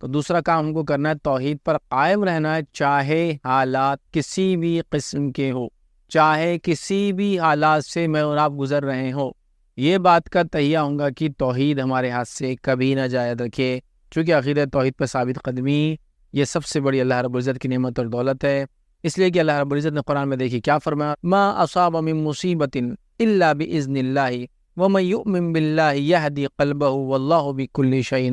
تو دوسرا کام ہم کو کرنا ہے توحید پر قائم رہنا ہے، چاہے حالات کسی بھی قسم کے ہو، چاہے کسی بھی حالات سے میں اور آپ گزر رہے ہوں، یہ بات کا تہیہ ہوں گا کہ توحید ہمارے ہاتھ سے کبھی نہ جائے۔ رکھے چونکہ عقیدہ توحید پر ثابت قدمی یہ سب سے بڑی اللہ رب العزت کی نعمت اور دولت ہے، اس لیے کہ اللہ رب العزت نے قرآن میں دیکھی کیا فرمایا، ما اصاب من مصیبت الا باذن اللہ ومن یؤمن باللہ یہدی قلبہ واللہ بکل شیء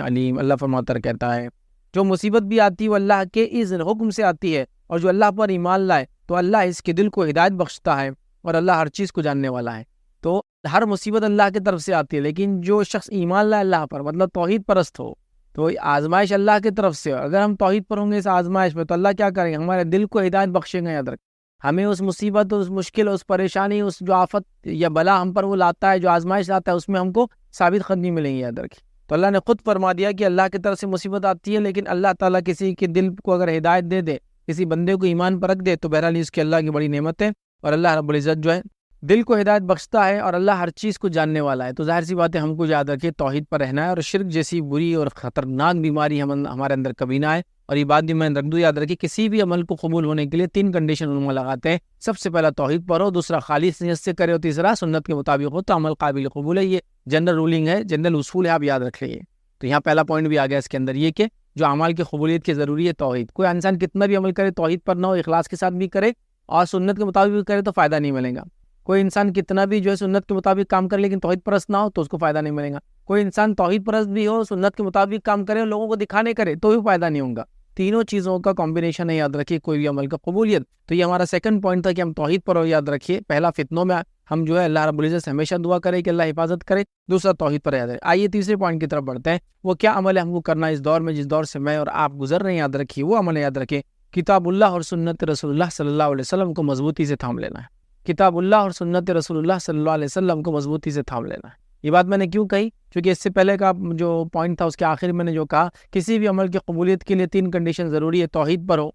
علیم۔ اللہ فرماتا ہے، کہتا ہے جو مصیبت بھی آتی ہے وہ اللہ کے اذن حکم سے آتی ہے، اور جو اللہ پر ایمان لائے تو اللہ اس کے دل کو ہدایت بخشتا ہے، اور اللہ ہر چیز کو جاننے والا ہے۔ تو ہر مصیبت اللہ کی طرف سے آتی ہے، لیکن جو شخص ایمان لائے اللہ پر، مطلب توحید پرست ہو، تو آزمائش اللہ کی طرف سے، اگر ہم توحید پر ہوں گے اس آزمائش میں تو اللہ کیا کریں گے، ہمارے دل کو ہدایت بخشیں گے۔ یاد رکھ، ہمیں اس مصیبت، اس مشکل، اس پریشانی، اس جو آفت یا بلا ہم پر وہ لاتا ہے، جو آزمائش لاتا ہے، اس میں ہم کو ثابت قدمی ملیں گی۔ یاد رکھیں، تو اللہ نے خود فرما دیا کہ اللہ کی طرف سے مصیبت آتی ہے، لیکن اللہ تعالیٰ کسی کے دل کو اگر ہدایت دے دے، کسی بندے کو ایمان پر رکھ دے، تو بہرحال اس کی اللہ کی بڑی نعمت ہے، اور اللہ رب العزت جو ہے دل کو ہدایت بخشتا ہے، اور اللہ ہر چیز کو جاننے والا ہے۔ تو ظاہر سی بات ہے ہم کو یاد رکھے توحید پر رہنا ہے، اور شرک جیسی بری اور خطرناک بیماری ہمارے اندر کبھی نہ آئے۔ اور یہ بات بھی میں رکھ دوں، یاد رکھے کسی بھی عمل کو قبول ہونے کے لیے 3 کنڈیشن علماء لگاتے ہیں۔ سب سے پہلا توحید پر ہو، دوسرا خالص نیت سے کرے، اور تیسرا سنت کے مطابق ہو تو عمل قابل قبول ہے۔ یہ جنرل رولنگ ہے، جنرل اصول ہے، آپ یاد رکھ لیے۔ تو یہاں پہلا پوائنٹ بھی آ گیا اس کے اندر، یہ کہ جو اعمال کی قبولیت کی ضروری ہے توحید۔ کوئی انسان کتنا بھی عمل کرے توحید پر نہ ہو، اخلاص کے ساتھ بھی کرے اور سنت کے مطابق بھی کرے تو فائدہ نہیں ملے گا۔ کوئی انسان کتنا بھی جو ہے سنت کے مطابق کام کرے لیکن توحید پرست نہ ہو تو اس کو فائدہ نہیں ملے گا۔ کوئی انسان توحید پرست بھی ہو، سنت کے مطابق کام کرے اور لوگوں کو دکھانے کرے تو بھی فائدہ نہیں ہوگا۔ تینوں چیزوں کا کمبینیشن ہے، یاد رکھیے، کوئی بھی عمل کا قبولیت۔ تو یہ ہمارا سیکنڈ پوائنٹ تھا کہ ہم توحید پر ہو، یاد رکھیے۔ پہلا فتنوں میں ہم جو ہے اللہ رب العزت سے ہمیشہ دعا کرے کہ اللہ حفاظت کرے، دوسرا توحید پر یاد رکھے۔ آئیے تیسرے پوائنٹ کی طرف بڑھتے ہیں، وہ کیا عمل ہے ہم کو کرنا اس دور میں، جس دور سے میں اور آپ گزر رہے ہیں۔ یاد رکھیے وہ عمل ہے، یاد رکھے کتاب اللہ اور سنت رسول اللہ صلی اللہ علیہ وسلم کو مضبوطی سے تھام لینا ہے۔ کتاب اللہ اور سنت رسول اللہ صلی اللہ علیہ وسلم کو مضبوطی سے تھام لینا ہے۔ یہ بات میں نے کیوں کہی؟ کیونکہ اس سے پہلے کا جو پوائنٹ تھا اس کے آخر میں نے جو کہا، کسی بھی عمل کی قبولیت کے لیے 3 کنڈیشن ضروری ہے، توحید پر ہو،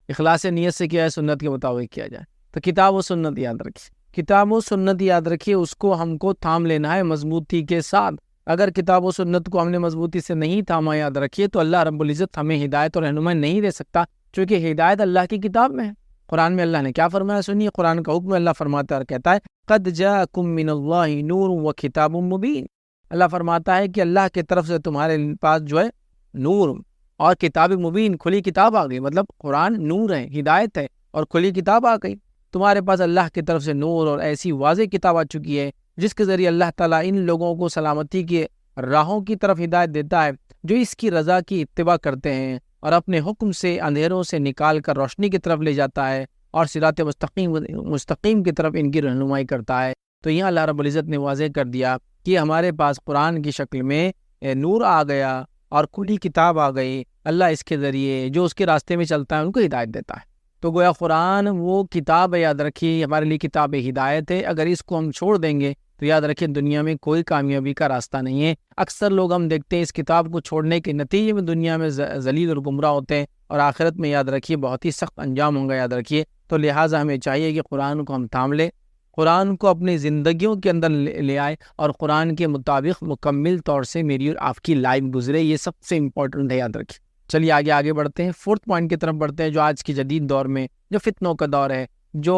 اخلاص نیت سے کیا ہے، سنت کے مطابق کیا جائے۔ تو کتاب و سنت یاد رکھیے، کتاب و سنت یاد رکھیے، اس کو ہم کو تھام لینا ہے مضبوطی کے ساتھ۔ اگر کتاب و سنت کو ہم نے مضبوطی سے نہیں تھاما، یاد رکھیے، تو اللہ رب العزت ہمیں ہدایت اور رہنمائی نہیں دے سکتا، چونکہ ہدایت اللہ کی کتاب میں ہے۔ قرآن میں اللہ نے کیا فرمایا سنیے، قرآن کا حکم اللہ فرماتا ہے اور کہتا ہے قد جاءکم من اللہ نور و کتاب مبین۔ اللہ فرماتا ہے کہ اللہ کی طرف سے تمہارے پاس جو ہے نور اور کتاب مبین، کھلی کتاب آ گئی، مطلب قرآن نور ہے، ہدایت ہے، اور کھلی کتاب آ گئی۔ تمہارے پاس اللہ کی طرف سے نور اور ایسی واضح کتاب آ چکی ہے جس کے ذریعے اللہ تعالیٰ ان لوگوں کو سلامتی کے راہوں کی طرف ہدایت دیتا ہے جو اس کی رضا کی اتباع کرتے ہیں، اور اپنے حکم سے اندھیروں سے نکال کر روشنی کی طرف لے جاتا ہے، اور صراط مستقیم کی طرف ان کی رہنمائی کرتا ہے۔ تو یہاں اللہ رب العزت نے واضح کر دیا کہ ہمارے پاس قرآن کی شکل میں نور آ گیا اور کھلی کتاب آ گئی، اللہ اس کے ذریعے جو اس کے راستے میں چلتا ہے ان کو ہدایت دیتا ہے۔ تو گویا قرآن وہ کتاب ہے، یاد رکھیے ہمارے لیے کتاب ہدایت ہے۔ اگر اس کو ہم چھوڑ دیں گے تو یاد رکھیے دنیا میں کوئی کامیابی کا راستہ نہیں ہے۔ اکثر لوگ ہم دیکھتے ہیں اس کتاب کو چھوڑنے کے نتیجے میں دنیا میں ذلیل اور گمراہ ہوتے ہیں، اور آخرت میں یاد رکھیے بہت ہی سخت انجام ہوں گا، یاد رکھیے۔ تو لہٰذا ہمیں چاہیے کہ قرآن کو ہم تھام لیں، قرآن کو اپنی زندگیوں کے اندر لے آئے، اور قرآن کے مطابق مکمل طور سے میری اور آپ کی لائف گزرے۔ یہ سب سے امپورٹنٹ ہے، یاد رکھیے۔ چلیے آگے بڑھتے ہیں، فورتھ پوائنٹ کی طرف بڑھتے ہیں، جو آج کی جدید دور میں جو فتنوں کا دور ہے، جو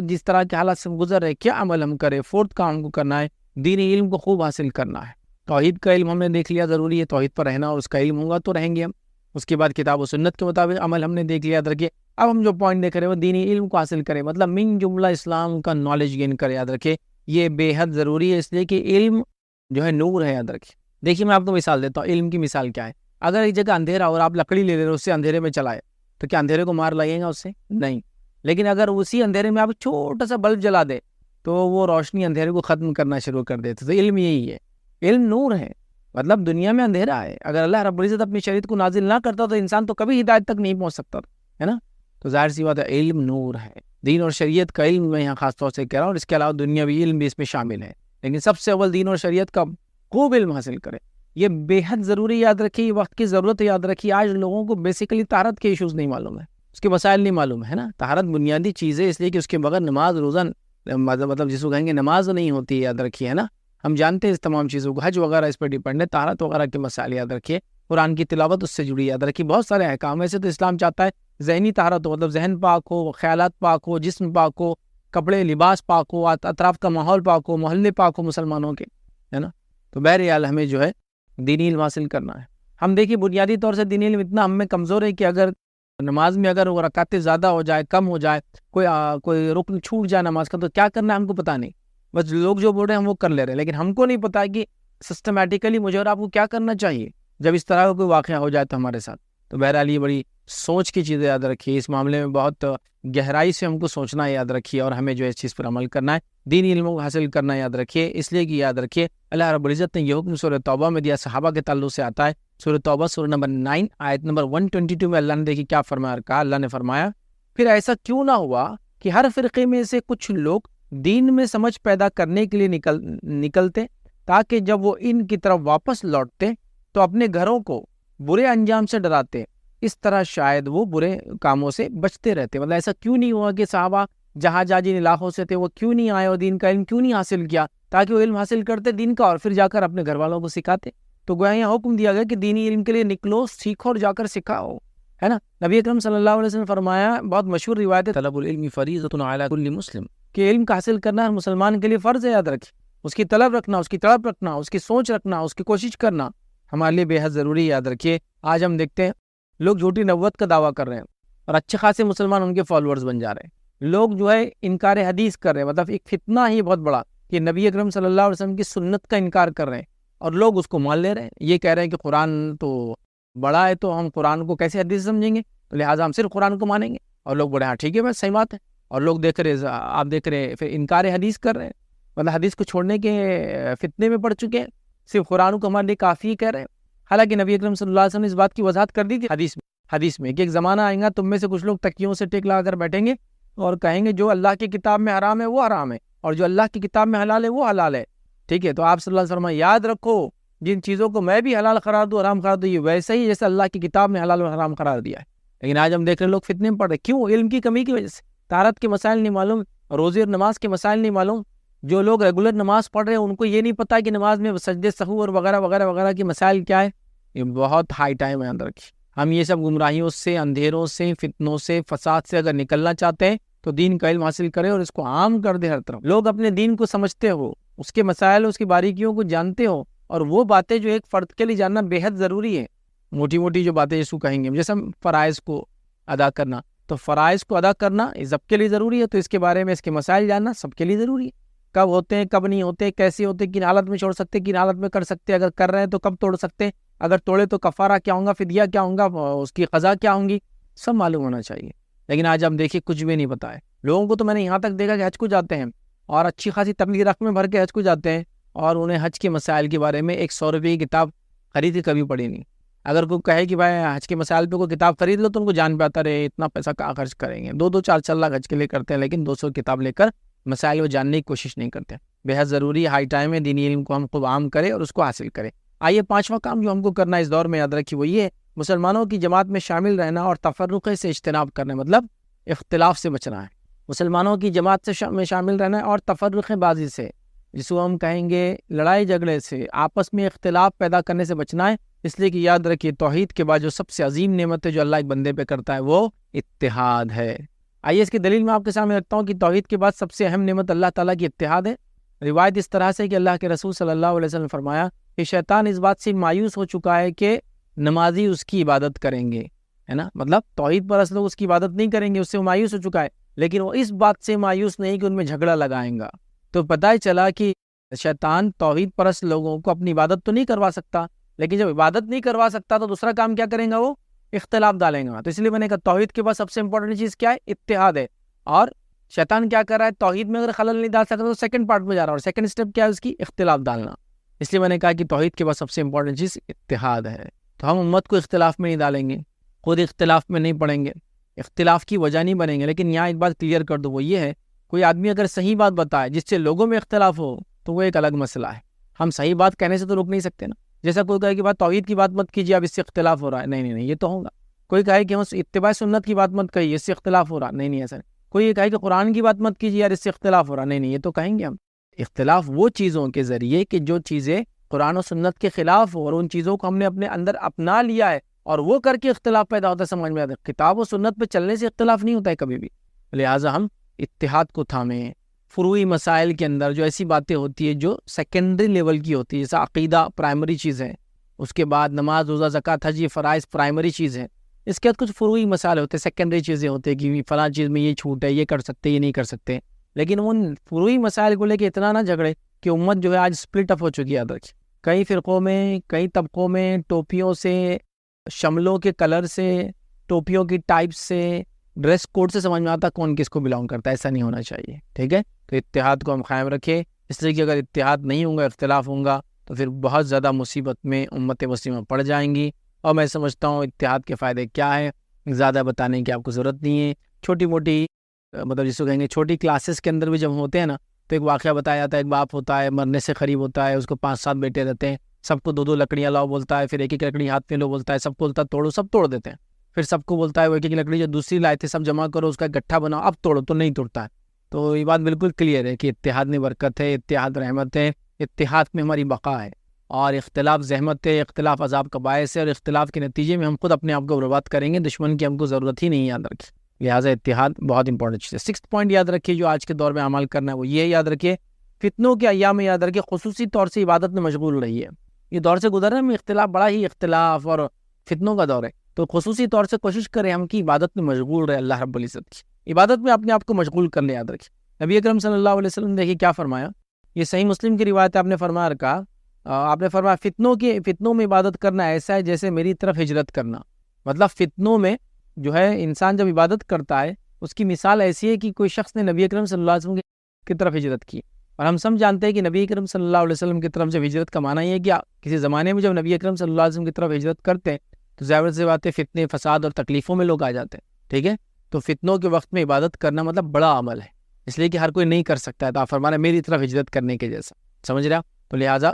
جس طرح کے حالات سے گزر رہے، کیا عمل ہم کریں۔ فورتھ کام ہم کو کرنا ہے، دینی علم کو خوب حاصل کرنا ہے۔ توحید کا علم ہم نے دیکھ لیا، ضروری ہے توحید پر رہنا، اور اس کا علم ہوگا تو رہیں گے ہم۔ اس کے بعد کتاب و سنت کے مطابق عمل ہم نے دیکھ لیا، یاد رکھیے۔ اب ہم جو پوائنٹ دیکھ رہے ہیں وہ دینی علم کو حاصل کریں، مطلب من جملہ اسلام کا نالج گین کرے، یاد رکھے یہ بے حد ضروری ہے، اس لیے کہ علم جو ہے نور ہے، یاد رکھیے۔ دیکھیے میں آپ کو مثال دیتا ہوں، علم کی مثال کیا ہے۔ اگر ایک جگہ اندھیرا اور آپ لکڑی لے رہے اس سے اندھیرے میں چلائے تو کیا اندھیرے کو مار لگے گا اس سے؟ نہیں۔ لیکن اگر اسی اندھیرے میں آپ چھوٹا سا بلب جلا دے تو وہ روشنی اندھیرے کو ختم کرنا شروع کر دیتے۔ تو علم یہی ہے، علم نور ہے، مطلب دنیا میں اندھیرا ہے، اگر اللہ رب العزت اپنی شریعت کو نازل نہ کرتا تو انسان تو کبھی ہدایت تک نہیں پہنچ سکتا، ہے نا۔ تو ظاہر سی بات ہے علم نور ہے، دین اور شریعت کا علم میں یہاں خاص طور سے کہہ رہا ہوں، اور اس کے علاوہ دنیاوی علم بھی اس میں شامل ہے، لیکن سب سے اول دین اور شریعت کا خوب علم حاصل کرے، یہ بے حد ضروری، یاد رکھیے وقت کی ضرورت ہے۔ یاد رکھیے آج لوگوں کو بیسیکلی طہارت کے ایشوز نہیں معلوم ہے، اس کے مسائل نہیں معلوم ہے نا۔ طہارت بنیادی چیز ہے، اس لیے کہ اس کے بغیر نماز روزہ مطلب جس کو کہیں گے نماز نہیں ہوتی، یاد رکھیے، ہے نا۔ ہم جانتے ہیں اس تمام چیزوں کو، حج وغیرہ اس پر ڈیپینڈ ہے، طہارت وغیرہ کے مسائل یاد رکھیے قرآن کی تلاوت اس سے جڑی یاد رکھیے. بہت سارے احکام ویسے تو اسلام چاہتا ہے ذہنی طہارت ہو، مطلب ذہن پاک ہو، خیالات پاک ہو، جسم پاک ہو، کپڑے لباس پاک ہو، اطراف کا ماحول پاک ہو، محلے پاک ہو مسلمانوں کے، ہے نا. تو بہرحال ہمیں جو ہے دینی علم حاصل کرنا ہے. ہم دیکھیے بنیادی طور سے دینی علم اتنا ہم میں کمزور ہے کہ اگر نماز میں اگر وہ رکعتیں زیادہ ہو جائے، کم ہو جائے، کوئی رکن چھوٹ جائے نماز کا، تو کیا کرنا ہے ہم کو پتہ نہیں. بس لوگ جو بول رہے ہیں ہم وہ کر لے رہے ہیں، لیکن ہم کو نہیں پتا کہ سسٹمیٹیکلی مجھے اور آپ کو کیا کرنا چاہیے جب اس طرح کا کوئی واقعہ ہو جائے تو ہمارے ساتھ. تو بہرحال یہ بڑی سوچ کی چیزیں یاد رکھیے، اس معاملے میں بہت گہرائی سے ہم کو سوچنا یاد رکھیے، اور ہمیں جو ہے اس چیز پر عمل کرنا ہے، دینی علموں کو حاصل کرنا یاد رکھیے. اس لیے کہ یاد رکھیے اللہ رب العزت نے یہ حکم سورہ توبہ میں دیا، صحابہ کے تعلق سے آتا ہے. سورہ توبہ سورہ نمبر 9 آیت نمبر 122 میں اللہ نے دیکھی کیا فرمایا اور کہا. اللہ نے فرمایا پھر ایسا کیوں نہ ہوا کہ ہر فرقے میں سے کچھ لوگ دین میں سمجھ پیدا کرنے کے لیے نکلتے تاکہ جب وہ ان کی طرف واپس لوٹتے تو اپنے گھروں کو برے انجام سے ڈراتے، اس طرح شاید وہ برے کاموں سے بچتے رہتے. مطلب ایسا کیوں نہیں ہوا کہ صحابہ جہاں جن علاقوں سے تھے وہ کیوں نہیں آئے اور دین کا علم کیوں نہیں حاصل کیا، تاکہ وہ علم حاصل کرتے دین کا اور پھر جا کر اپنے گھر والوں کو سکھاتے. تو گویا یہاں حکم دیا گیا کہ دینی علم کے لیے نکلو، سیکھو اور جا کر سکھاؤ، ہے نا. نبی اکرم صلی اللہ علیہ وسلم نے فرمایا، بہت مشہور روایت ہے، طلب العلم فریضۃ علی کل مسلم، کہ علم کا حاصل کرنا ہر مسلمان کے لیے فرض ہے. یاد رکھیں اس کی طلب رکھنا، اس کی تڑپ رکھنا، اس کی سوچ رکھنا، اس کی کوشش کرنا ہمارے لیے بے حد ضروری ہے. یاد رکھیے آج ہم دیکھتے ہیں لوگ جھوٹی نبوت کا دعویٰ کر رہے ہیں اور اچھے خاصے مسلمان ان کے فالوورز بن جا رہے ہیں. لوگ جو ہے انکار حدیث کر رہے ہیں، مطلب ایک فتنہ ہی بہت بڑا کہ نبی اکرم صلی اللہ علیہ وسلم کی سنت کا انکار کر رہے ہیں اور لوگ اس کو مان لے رہے ہیں. یہ کہہ رہے ہیں کہ قرآن تو بڑا ہے تو ہم قرآن کو کیسے حدیث سمجھیں گے، تو لہٰذا ہم صرف قرآن کو مانیں گے. اور لوگ بڑے ہاں ٹھیک ہے بس صحیح بات ہے، اور لوگ آپ دیکھ رہے پھر انکار حدیث کر رہے ہیں، مطلب حدیث کو چھوڑنے کے فتنے میں پڑ چکے ہیں، صرف قرآن کو ہمارے لیے کافی کہہ رہے ہیں. حالانکہ نبی اکرم صلی اللہ علیہ وسلم نے اس بات کی وضاحت کر دی تھی حدیث میں کہ ایک زمانہ آئے گا تم میں سے کچھ لوگ تکیوں سے ٹیک لگا کر بیٹھیں گے اور کہیں گے جو اللہ کی کتاب میں حرام ہے وہ حرام ہے اور جو اللہ کی کتاب میں حلال ہے وہ حلال ہے. ٹھیک ہے، تو آپ صلی اللہ علیہ وسلم یاد رکھو جن چیزوں کو میں بھی حلال قرار دوں حرام قرار دوں، یہ ویسے ہی جیسے اللہ کی کتاب میں حلال و حرام قرار دیا ہے. لیکن آج ہم دیکھ رہے ہیں لوگ فتنے میں پڑ رہے، کیوں؟ علم کی کمی کی وجہ سے. طہارت کے مسائل نہیں معلوم، روزے اور نماز کے مسائل نہیں معلوم. جو لوگ ریگولر نماز پڑھ رہے ہیں ان کو یہ نہیں پتا کہ نماز میں سجدے سہو اور وغیرہ وغیرہ وغیرہ کے مسائل کیا ہے. یہ بہت ہائی ٹائم ہے. اندر رکھیے ہم یہ سب گمراہیوں سے، اندھیروں سے، فتنوں سے، فساد سے اگر نکلنا چاہتے ہیں تو دین کا علم حاصل کریں اور اس کو عام کر دیں. ہر طرف لوگ اپنے دین کو سمجھتے ہو، اس کے مسائل، اس کی باریکیوں کو جانتے ہو، اور وہ باتیں جو ایک فرد کے لیے جاننا بے حد ضروری ہے. موٹی موٹی جو باتیں جس کو کہیں گے، جیسے ہم فرائض کو ادا کرنا، تو فرائض کو ادا کرنا سب کے لیے ضروری ہے، تو اس کے بارے میں اس کے مسائل جاننا سب کے لیے ضروری ہے. کب ہوتے ہیں، کب نہیں ہوتے، کیسے ہوتے، کن حالت میں چھوڑ سکتے، کن حالت میں کر سکتے، اگر کر رہے ہیں تو کب توڑ سکتے، اگر توڑے تو کفارہ کیا ہوگا، فدیہ کیا ہوگا، اس کی قضا کیا ہوں گی، سب معلوم ہونا چاہیے. لیکن آج ہم دیکھیے کچھ بھی نہیں پتا ہے لوگوں کو. تو میں نے یہاں تک دیکھا کہ حج کو جاتے ہیں اور اچھی خاصی تبلیغ رقمیں بھر کے حج کو جاتے ہیں اور انہیں حج کے مسائل کے بارے میں 100 روپے کی کتاب خرید کے کبھی پڑھی نہیں. اگر کوئی کہے کہ بھائی حج کے مسائل پہ کوئی کتاب خرید لو تو ان کو جان پہ آتا رہے اتنا پیسہ کہاں خرچ کریں گے. 2-2 4 لاکھ حج کے لیے کرتے ہیں، لیکن 200 کتاب لے کر مسائل کو جاننے کی کوشش نہیں کرتے. بے حد ضروری ہائی ٹائم ہے دینی علم کو ہم خوب عام کریں اور اس کو حاصل کریں. آئیے 5واں کام جو ہم کو کرنا ہے اس دور میں، یاد رکھیے وہ یہ مسلمانوں کی جماعت میں شامل رہنا اور تفرقے سے اجتناب کرنا، مطلب اختلاف سے بچنا ہے. مسلمانوں کی جماعت میں شامل رہنا ہے اور تفرقے بازی سے، جس کو ہم کہیں گے لڑائی جھگڑے سے، آپس میں اختلاف پیدا کرنے سے بچنا ہے. اس لیے کہ یاد رکھیے توحید کے بعد جو سب سے عظیم نعمت ہے جو اللہ ایک بندے پہ کرتا ہے وہ اتحاد ہے. آئیے اس کی دلیل میں آپ کے سامنے رکھتا ہوں کہ توحید کے بعد سب سے اہم نعمت اللہ تعالیٰ کی اتحاد ہے. روایت اس طرح سے کہ اللہ کے رسول صلی اللہ علیہ وسلم نے فرمایا کہ شیطان اس بات سے مایوس ہو چکا ہے کہ نمازی اس کی عبادت کریں گے، ہے نا، مطلب توحید پرست لوگ اس کی عبادت نہیں کریں گے، اس سے وہ مایوس ہو چکا ہے. لیکن وہ اس بات سے مایوس نہیں کہ ان میں جھگڑا لگائیں گا. تو پتہ ہی چلا کہ شیطان توحید پرست لوگوں کو اپنی عبادت تو نہیں کروا سکتا، لیکن جب عبادت نہیں کروا سکتا تو دوسرا کام کیا کریں گا، وہ اختلاف ڈالیں گا. تو اس لیے میں نے کہا توحید کے بعد سب سے امپورٹنٹ چیز کیا ہے، اتحاد ہے. اور شیطان کیا کر رہا ہے، توحید میں اگر خلل نہیں ڈال سکتا تو سیکنڈ پارٹ میں جا رہا ہے، اور سیکنڈ اسٹیپ کیا ہے اس کی، اختلاف ڈالنا. اس لیے میں نے کہا کہ توحید کے بعد سب سے امپورٹنٹ چیز اتحاد ہے. تو ہم امت کو اختلاف میں نہیں ڈالیں گے، خود اختلاف میں نہیں پڑیں گے، اختلاف کی وجہ نہیں بنیں گے. لیکن یہاں ایک بات کلیئر کر دو، وہ یہ ہے کوئی آدمی اگر صحیح بات بتائے جس سے لوگوں میں اختلاف ہو تو وہ ایک الگ مسئلہ ہے. ہم صحیح بات کہنے سے تو روک نہیں سکتے نا. جیسا کوئی کہے کہ بات توحید کی بات مت کیجیے اب اس سے اختلاف ہو رہا ہے، نہیں یہ تو ہوگا. کوئی کہے کہ ہم اتباع سنت کی بات مت کہیے اس سے اختلاف ہو رہا، نہیں ایسا نہیں. کوئی یہ کہے کہ قرآن کی بات مت کیجیے یار اس سے اختلاف ہو رہا، نہیں یہ تو کہیں گے ہم. اختلاف وہ چیزوں کے ذریعے کہ جو چیزیں قرآن و سنت کے خلاف ہو اور ان چیزوں کو ہم نے اپنے اندر اپنا لیا ہے اور وہ کر کے اختلاف پیدا ہوتا ہے، سمجھ میں آتا ہے۔ کتاب و سنت پہ چلنے سے اختلاف نہیں ہوتا ہے کبھی بھی، لہٰذا ہم اتحاد کو تھامیں۔ فروعی مسائل کے اندر جو ایسی باتیں ہوتی ہیں جو سیکنڈری لیول کی ہوتی ہے، جیسا عقیدہ پرائمری چیز ہے، اس کے بعد نماز روزہ زکوٰۃ حج یہ فرائض پرائمری چیز ہے، اس کے بعد کچھ فروعی مسائل ہوتے ہیں، سیکنڈری چیزیں ہوتی ہیں کہ فلاں چیز میں یہ چھوٹ ہے، یہ کر سکتے یہ نہیں کر سکتے، لیکن ان فروعی مسائل کو لے کے اتنا نہ جھگڑے کہ امت جو ہے آج سپلٹ اپ ہو چکی ہے۔ یاد رکھیے، کئی فرقوں میں، کئی طبقوں میں، ٹوپیوں سے، شملوں کے کلر سے، ٹوپیوں کی ٹائپ سے، ڈریس کوڈ سے سمجھ میں آتا کون کس کو بلانگ کرتا ہے، ایسا نہیں ہونا چاہیے، ٹھیک ہے؟ تو اتحاد کو ہم قائم رکھیں، اس لیے کہ اگر اتحاد نہیں ہوگا، اختلاف ہوگا تو پھر بہت زیادہ مصیبت میں امت مسلمہ پڑ جائیں گی۔ اور میں سمجھتا ہوں اتحاد کے فائدے کیا ہے، زیادہ بتانے کی آپ کو ضرورت نہیں ہے۔ چھوٹی موٹی مطلب جس کو کہیں گے چھوٹی کلاسز کے اندر بھی جب ہوتے ہیں نا تو ایک واقعہ بتایا جاتا ہے، ایک باپ ہوتا ہے مرنے سے قریب ہوتا ہے، اس کو 5-7 بیٹے رہتے ہیں، سب کو 2-2 لکڑیاں لاؤ بولتا ہے، پھر ایک ایک لکڑی ہاتھ میں لو بولتا ہے، سب کو بولتا ہے توڑو، سب توڑ دیتے ہیں، پھر سب کو بولتا ہے وہ ایک ایک لکڑی جو دوسری لائے تھے سب جمع کرو، اس کا گٹھا بناؤ، اب توڑو، تو نہیں توڑتا ہے۔ تو یہ بات بالکل کلیئر ہے کہ اتحاد میں برکت ہے، اتحاد رحمت ہے، اتحاد میں ہماری بقا ہے، اور اختلاف زحمت ہے، اختلاف عذاب کا باعث ہے، اور اختلاف کے نتیجے میں ہم خود اپنے آپ کو برباد کریں گے، دشمن کی ہم کو ضرورت ہی نہیں ہے، یاد رکھیں۔ لہٰذا اتحاد بہت امپورٹنٹ چیز ہے۔ 6 پوائنٹ یاد رکھیے جو آج کے دور میں عمل کرنا ہے وہ یہ یاد رکھیے، فتنوں کے ایام میں یاد رکھیے خصوصی طور سے عبادت میں مشغول رہی ہے۔ یہ دور سے گزر رہا ہے ہم، اختلاف بڑا ہی اختلاف اور فتنوں کا دور ہے، تو خصوصی طور سے کوشش کریں ہم کی عبادت میں مشغول رہے، اللہ رب العزت کی عبادت میں اپنے آپ کو مشغول کر لیں، یاد رکھیے۔ نبی اکرم صلی اللہ علیہ وسلم دیکھیے کیا فرمایا، یہ صحیح مسلم کی روایت ہے، آپ نے فرمایا رکھا، آپ نے فرمایا فتنوں میں عبادت کرنا ایسا ہے جیسے میری طرف ہجرت کرنا۔ مطلب فتنوں میں جو ہے انسان جب عبادت کرتا ہے اس کی مثال ایسی ہے کہ کوئی شخص نے نبی اکرم صلی اللہ علیہ وسلم کی طرف ہجرت کی، اور ہم سب جانتے ہیں کہ نبی اکرم صلی اللہ علیہ وسلم کی طرف جب ہجرت کا معنی یہ ہے کہ کسی زمانے میں جب نبی اکرم صلی اللہ علیہ وسلم کی طرف ہجرت کرتے ہیں تو ظاہر سی بات ہے فتنے، فساد اور تکلیفوں میں لوگ آ جاتے ہیں، ٹھیک ہے؟ تو فتنوں کے وقت میں عبادت کرنا مطلب بڑا عمل ہے، اس لیے کہ ہر کوئی نہیں کر سکتا ہے، تو آپ فرما رہے ہیں میری طرف ہجرت کرنے کے جیسا، سمجھ رہے آپ؟ تو لہٰذا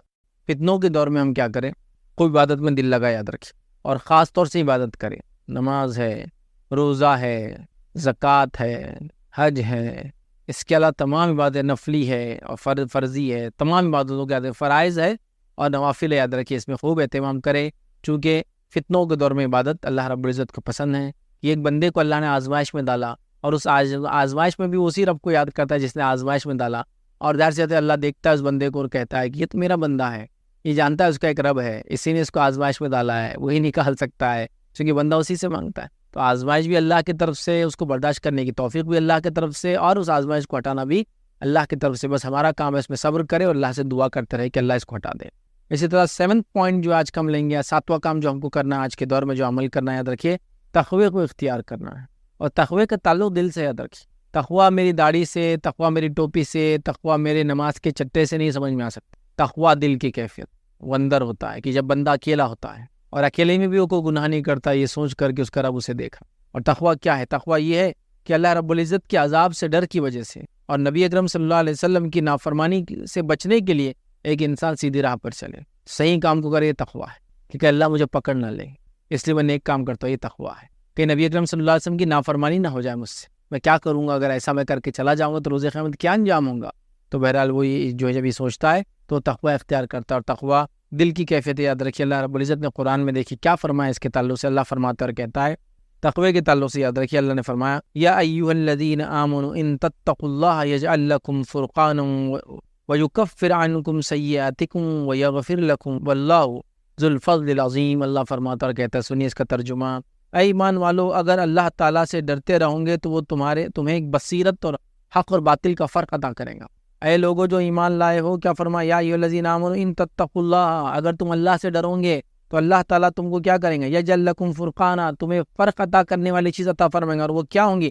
فتنوں کے دور میں ہم کیا کریں، کوئی عبادت میں دل لگا، یاد رکھیں، اور خاص طور سے عبادت کریں، نماز ہے، روزہ ہے، زکوٰۃ ہے، حج ہے، اس کے علاوہ تمام عبادت نفلی ہے اور فرضی ہے، تمام عبادتوں کے فرائض ہے اور نوافل ہے، یاد رکھیے اس میں خوب اہتمام کرے، چونکہ فتنوں کے دور میں عبادت اللہ رب العزت کو پسند ہے۔ یہ ایک بندے کو اللہ نے آزمائش میں ڈالا، اور اس آزمائش میں بھی اسی رب کو یاد کرتا ہے جس نے آزمائش میں ڈالا، اور ظاہر سی اللہ دیکھتا ہے اس بندے کو اور کہتا ہے کہ یہ تو میرا بندہ ہے، یہ جانتا ہے اس کا ایک رب ہے، اسی نے اس کو آزمائش میں ڈالا ہے، وہی نکال سکتا ہے کیونکہ بندہ اسی سے مانگتا ہے۔ تو آزمائش بھی اللہ کی طرف سے، اس کو برداشت کرنے کی توفیق بھی اللہ کی طرف سے، اور اس آزمائش کو ہٹانا بھی اللہ کی طرف سے، بس ہمارا کام ہے اس میں صبر کرے اور اللہ سے دعا کرتے رہے کہ اللہ اس کو ہٹا دے۔ اسی طرح 7 پوائنٹ جو آج کا ہم لیں گے، 7واں کام جو ہم کو کرنا ہے آج کے دور میں جو عمل کرنا ہے، یاد رکھیے تقوی کو اختیار کرنا ہے، اور تقوی کا تعلق دل سے، یاد رکھیے۔ تقوی میری داڑھی سے، تقوی میری ٹوپی سے، تقوی میرے نماز کے چٹے سے نہیں سمجھ میں آ سکتا۔ تقوی دل کی کیفیت وہ اندر ہوتا ہے کہ جب بندہ اکیلا ہوتا ہے اور اکیلے میں بھی وہ کوئی گناہ نہیں کرتا، یہ سوچ کر کے اس کا رب اسے دیکھا۔ اور تقوی کیا ہے؟ تقوی یہ ہے کہ اللہ رب العزت کے عذاب سے ڈر کی وجہ سے اور نبی اکرم صلی اللہ علیہ وسلم کی نافرمانی سے بچنے کے لیے ایک انسان سیدھی راہ پر چلے، صحیح کام کو کرے، یہ تقوی ہے کہ اللہ مجھے پکڑ نہ لے اس لیے میں نیک کام کرتا ہوں، یہ تقوی ہے کہ نبی اکرم صلی اللہ علیہ وسلم کی نافرمانی نہ ہو جائے مجھ سے، میں کیا کروں گا اگر ایسا میں کر کے چلا جاؤں گا تو روز قیامت کیا انجام ہوں گا۔ تو بہرحال وہ جو ہے جب یہ سوچتا ہے تو تقوی اختیار کرتا ہے، اور تقوی دل کی کیفیت یاد رکھیے۔ اللہ رب العزت نے قرآن میں دیکھی کیا فرمایا اس کے تعلق سے، اللہ فرماتا ہے اور کہتا ہے تقوی کے تعلق سے، یاد رکھیے اللہ نے فرمایا یا ایھا الذین آمنوا ان تتقوا اللہ یجعل لکم فرقانا ویکفر عنکم سیئاتکم ویغفر لکم واللہ ذو الفضل العظیم۔ اللہ فرماتا اور کہتا ہے، سنیے اس کا ترجمہ، اے ایمان والو اگر اللہ تعالیٰ سے ڈرتے رہو گے تو وہ تمہیں ایک بصیرت اور حق اور باطل کا فرق عطا کرے گا۔ اے لوگو جو ایمان لائے ہو، کیا فرمایا یا ایھا الذین آمنوا ان تتقوا اللہ، اگر تم اللہ سے ڈرو گے تو اللہ تعالیٰ تم کو کیا کریں گے، یجعل لکم فرقانا، تمہیں فرق عطا کرنے والی چیز عطا فرمائیں گے، اور وہ کیا ہوں گی،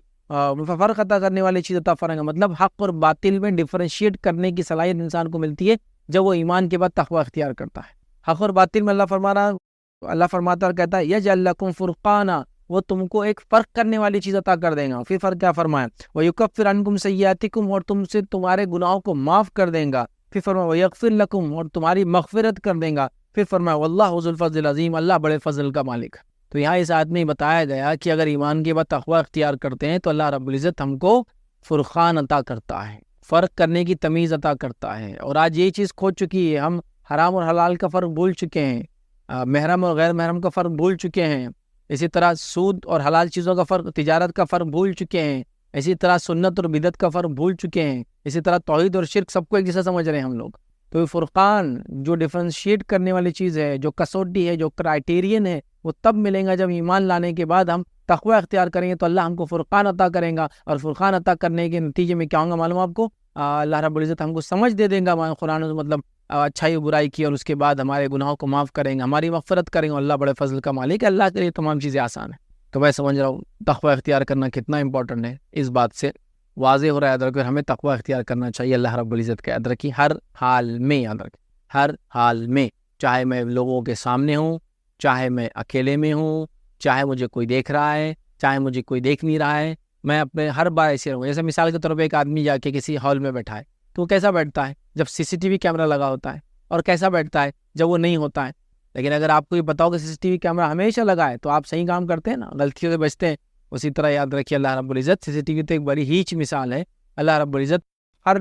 فرق عطا کرنے والی چیز عطا فرمائیں گے، مطلب حق اور باطل میں ڈیفرینشیٹ کرنے کی صلاحیت انسان کو ملتی ہے جب وہ ایمان کے بعد تقوی اختیار کرتا ہے۔ حق اور باطل میں اللہ فرماتا اور کہتا ہے یجعل لکم فرقانا، وہ تم کو ایک فرق کرنے والی چیز عطا کر دیں گا۔ پھر فرق کیا فرمایا، وَيُكَفِّرْ عَنْكُمْ سَيِّئَاتِكُمْ، اور تم سے تمہارے گناہوں کو معاف کر دیں گا۔ پھر فرمایا وَيَغْفِرْ لَكُمْ، اور تمہاری مغفرت کر دیں گا۔ پھر فرمایا واللہ ذو الفضل العظیم، اللہ بڑے فضل کا مالک۔ تو یہاں اس آیت میں بتایا گیا کہ اگر ایمان کے بعد تقوی اختیار کرتے ہیں تو اللہ رب العزت ہم کو فرقان عطا کرتا ہے، فرق کرنے کی تمیز عطا کرتا ہے۔ اور آج یہ چیز کھو چکی ہے، ہم حرام اور حلال کا فرق بھول چکے ہیں، محرم اور غیر محرم کا فرق بھول چکے ہیں، اسی طرح سود اور حلال چیزوں کا فرق، تجارت کا فرق بھول چکے ہیں، اسی طرح سنت اور بدعت کا فرق بھول چکے ہیں، اسی طرح توحید اور شرک سب کو ایک جیسا سمجھ رہے ہیں ہم لوگ۔ تو یہ فرقان جو ڈفرینشیٹ کرنے والی چیز ہے، جو کسوٹی ہے، جو کرائٹیرین ہے، وہ تب ملیں گا جب ایمان لانے کے بعد ہم تقوی اختیار کریں گے، تو اللہ ہم کو فرقان عطا کریں گا، اور فرقان عطا کرنے کے نتیجے میں کیا ہوگا معلوم آپ کو؟ اللہ رب العزت ہم کو سمجھ دے دیں گا قرآن، مطلب اچھائی و برائی کی، اور اس کے بعد ہمارے گناہوں کو معاف کریں گے، ہماری مغفرت کریں گے۔ اللہ بڑے فضل کا مالک ہے، اللہ کے لیے تمام چیزیں آسان ہیں۔ تو میں سمجھ رہا ہوں تقوی اختیار کرنا کتنا امپورٹنٹ ہے، اس بات سے واضح ہو رہا ہے۔ یاد رکھیں ہمیں تقوی اختیار کرنا چاہیے اللہ رب العزت کا، یاد رکھیں ہر حال میں، یاد رکھیں ہر حال میں، چاہے میں لوگوں کے سامنے ہوں، چاہے میں اکیلے میں ہوں، چاہے مجھے کوئی دیکھ رہا ہے، چاہے مجھے کوئی دیکھ نہیں رہا ہے، میں اپنے ہر بار ایسے رہوں۔ جیسے مثال کے طور پہ ایک آدمی جا کے کسی ہال میں بیٹھا ہے، تو وہ کیسا بیٹھتا ہے جب CCTV کیمرہ لگا ہوتا ہے، اور کیسا بیٹھتا ہے جب وہ نہیں ہوتا ہے۔ لیکن اگر آپ کو یہ پتا ہو کہ CCTV کیمرہ ہمیشہ لگا ہے، تو آپ صحیح کام کرتے ہیں نا، غلطیوں سے بچتے ہیں۔ اسی طرح یاد رکھیے اللہ رب العزت CCTV تو ایک بڑی ہیچ مثال ہے، اللہ رب العزت ہر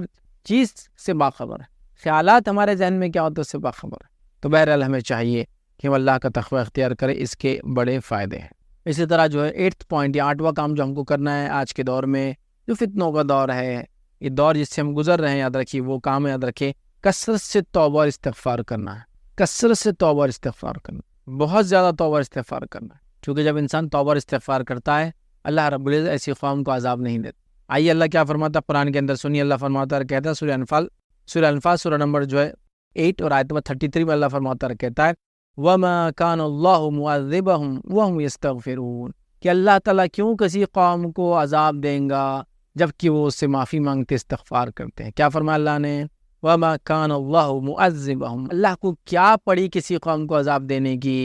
چیز سے باخبر ہے، خیالات ہمارے ذہن میں کیا ہوتے ہیں اس سے باخبر ہے۔ تو بہرحال ہمیں چاہیے کہ ہم اللہ کا تقوی اختیار کریں، اس کے بڑے فائدے ہیں۔ اسی طرح جو ہے 8th پوائنٹ یا 8واں کام جو ہم کو کرنا ہے آج کے دور میں، جو فتنوں کا دور ہے، یہ دور جس سے ہم گزر رہے ہیں، یاد رکھیے وہ کام یاد رکھے کثرت سے توبہ اور استغفار کرنا ہے۔ کثرت سے توبہ اور استغفار کرنا، بہت زیادہ توبہ اور استغفار کرنا ہے، کیونکہ جب انسان توبہ اور استغفار کرتا ہے اللہ رب العزت ایسی قوم کو عذاب نہیں دیتا۔ آئیے اللہ کیا فرماتا ہے قرآن کے اندر، سنیے اللہ فرماتا ہے، کہتا ہے سورہ انفال سورہ نمبر جو ہے 8 اور آیت نمبر 33 میں اللہ فرماتا ہے، کہتا ہے وَمَا كَانَ اللَّهُ مُعَذِّبَهُمْ وَهُمْ يَسْتَغْفِرُونَ، کہ اللہ تعالیٰ کیوں کسی قوم کو عذاب دیں گا جبکہ وہ اس سے معافی مانگتے استغفار کرتے ہیں۔ کیا فرمایا اللہ نے؟ وَمَا كَانَ اللَّهُ مُعَذِّبَهُمْ، اللہ کو کیا پڑی کسی قوم کو عذاب دینے کی،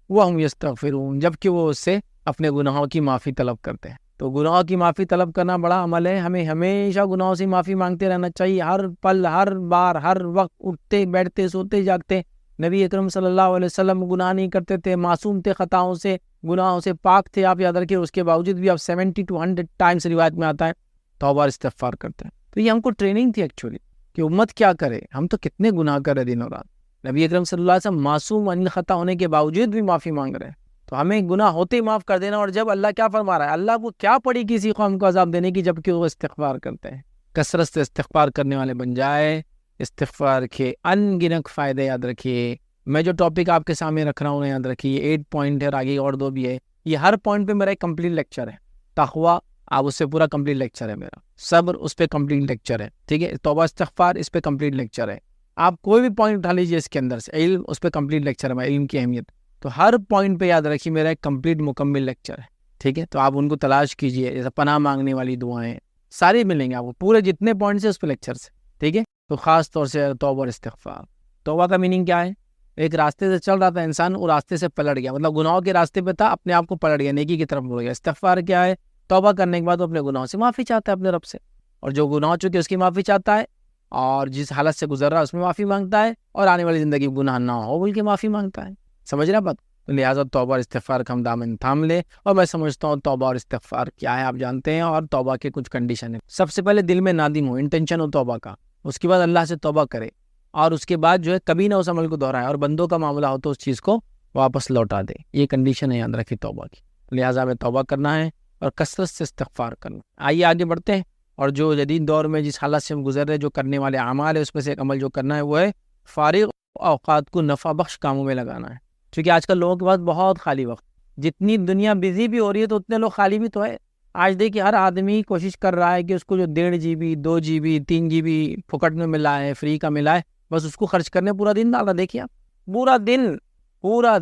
وَهُمْ يَسْتَغْفِرُونَ، جبکہ وہ اس سے اپنے گناہوں کی معافی طلب کرتے ہیں۔ تو گناہوں کی معافی طلب کرنا بڑا عمل ہے، ہمیں ہمیشہ گناہوں سے معافی مانگتے رہنا چاہیے، ہر پل، ہر بار، ہر وقت، اٹھتے بیٹھتے سوتے جاگتے۔ نبی اکرم صلی اللہ علیہ وسلم گناہ نہیں کرتے تھے، معصوم تھے خطاؤں سے، گناہوں سے پاک تھے، آپ یاد رکھیے، اس کے باوجود بھی آپ 70 to 100 ٹائمس روایت میں آتا ہے توبہ اور استغفار کرتے ہیں۔ تو یہ ہم کو ٹریننگ تھی ایکچولی کہ امت کیا کرے، ہم تو کتنے گناہ کر رہے دن اور رات۔ نبی اکرم صلی اللہ علیہ وسلم معصوم عن خطا ہونے کے باوجود بھی معافی مانگ رہے ہیں، تو ہمیں گناہ ہوتے ہی معاف کر دینا۔ اور جب اللہ کیا فرما رہا ہے، اللہ کو کیا پڑی کسی قوم کو عذاب دینے کی جبکہ وہ استغفار کرتے ہیں۔ کثرت سے استغفار کرنے والے بن جائے، استغفار کے ان گنت فائدے یاد رکھیے۔ میں جو ٹاپک آپ کے سامنے رکھ رہا ہوں یاد رکھیے، 8 پوائنٹ ہے اور آگے اور 2 بھی ہے، یہ ہر پوائنٹ پہ میرا ایک کمپلیٹ لیکچر ہے۔ تقویٰ آپ اس سے پورا کمپلیٹ لیکچر ہے میرا، صبر اس پہ کمپلیٹ لیکچر ہے، ٹھیک ہے، توبہ استغفار اس پہ کمپلیٹ لیکچر ہے۔ آپ کوئی بھی پوائنٹ اٹھا لیجیے اس کے اندر سے، علم اس پہ کمپلیٹ لیکچر ہے، علم کی اہمیت، تو ہر پوائنٹ پہ یاد رکھیے میرا ایک کمپلیٹ مکمل لیکچر ہے، ٹھیک ہے۔ تو آپ ان کو تلاش کیجیے، جیسے پناہ مانگنے والی دعائیں ساری ملیں گے آپ کو، پورے جتنے پوائنٹس ہیں اس پہ لیکچر سے، ٹھیک ہے۔ تو خاص طور سے توبہ اور استغفار۔ توبہ کا میننگ کیا ہے؟ ایک راستے سے چل رہا تھا انسان، وہ راستے سے پلٹ گیا، مطلب گناہوں کے راستے پہ تھا، اپنے آپ کو پلٹ گیا، نیکی کی طرف مڑ گیا۔ استغفار کیا ہے؟ توبہ کرنے کے بعد وہ اپنے گناہوں سے معافی چاہتا ہے اپنے رب سے، اور جو گناہ چکے اس کی معافی چاہتا ہے، اور جس حالت سے گزر رہا ہے اس میں معافی مانگتا ہے، اور آنے والی زندگی گناہ نہ ہو بول کے معافی مانگتا ہے۔ سمجھ رہا بات؟ تو لہٰذا توبہ اور استغفار کا ہم دامن تھام لے۔ اور میں سمجھتا ہوں توبہ اور استغفار کیا ہے آپ جانتے ہیں، اور توبہ کے کچھ کنڈیشن ہیں۔ سب سے پہلے دل میں نادم ہو، انٹینشن ہو توبہ کا، اس کے بعد اللہ سے توبہ کرے، اور اس کے بعد جو ہے کبھی نہ اس عمل کو دہرائے، اور بندوں کا معاملہ ہو تو اس چیز کو واپس لوٹا دے۔ یہ کنڈیشن ہے یاد رکھیے توبہ کی۔ لہٰذا ہمیں توبہ کرنا ہے اور کثرت سے استغفار کرنا۔ آئیے آگے بڑھتے ہیں، اور جو جدید دور میں جس حالت سے ہم گزر رہے ہیں، جو کرنے والے اعمال ہے اس میں سے ایک عمل جو کرنا ہے وہ ہے فارغ اوقات کو نفع بخش کاموں میں لگانا ہے۔ کیونکہ آج کل لوگوں کے پاس بہت خالی وقت، جتنی دنیا بزی بھی ہو رہی ہے تو اتنے لوگ خالی بھی تو ہے۔ آج دیکھیے ہر آدمی کوشش کر رہا ہے کہ اس کو جو 1.5 GB 2 GB 3 GB پھکٹ میں ملا ہے، فری کا ملا ہے، بس اس کو خرچ کرنے پورا دن ڈالا۔ دیکھیے آپ پورا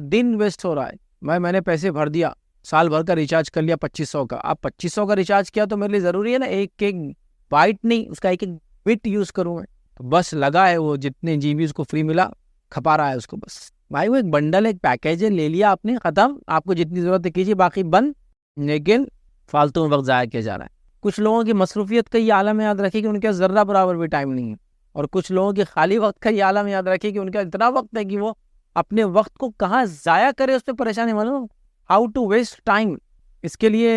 دن ویسٹ ہو رہا ہے۔ میں نے پیسے بھر دیا، سال بھر کا ریچارج کر لیا 2500 کا۔ آپ 2500 کا ریچارج کیا تو میرے لیے ضروری ہے نا ایک بائٹ نہیں، اس کا ایک بٹ یوز کروں میں، تو بس لگا ہے وہ جتنے GB اس کو فری ملا کھپا رہا ہے اس کو۔ بس بھائی وہ ایک بنڈل ایک پیکیج ہے، لے لیا آپ نے، ختم، آپ کو جتنی ضرورت ہے کیجیے، باقی بند، لیکن فالتو میں وقت ضائع کیا جا رہا ہے۔ کچھ لوگوں کی مصروفیت کا یہ عالم یاد رکھیے کہ ان کے ذرہ برابر بھی ٹائم نہیں ہے، اور کچھ لوگوں کے خالی وقت کا یہ عالم یاد رکھیے کہ ان کا اتنا وقت ہے کہ وہ اپنے وقت کو کہاں ضائع کرے اس پہ پریشانی معلوم، ہاؤ ٹو ویسٹ ٹائم، اس کے لیے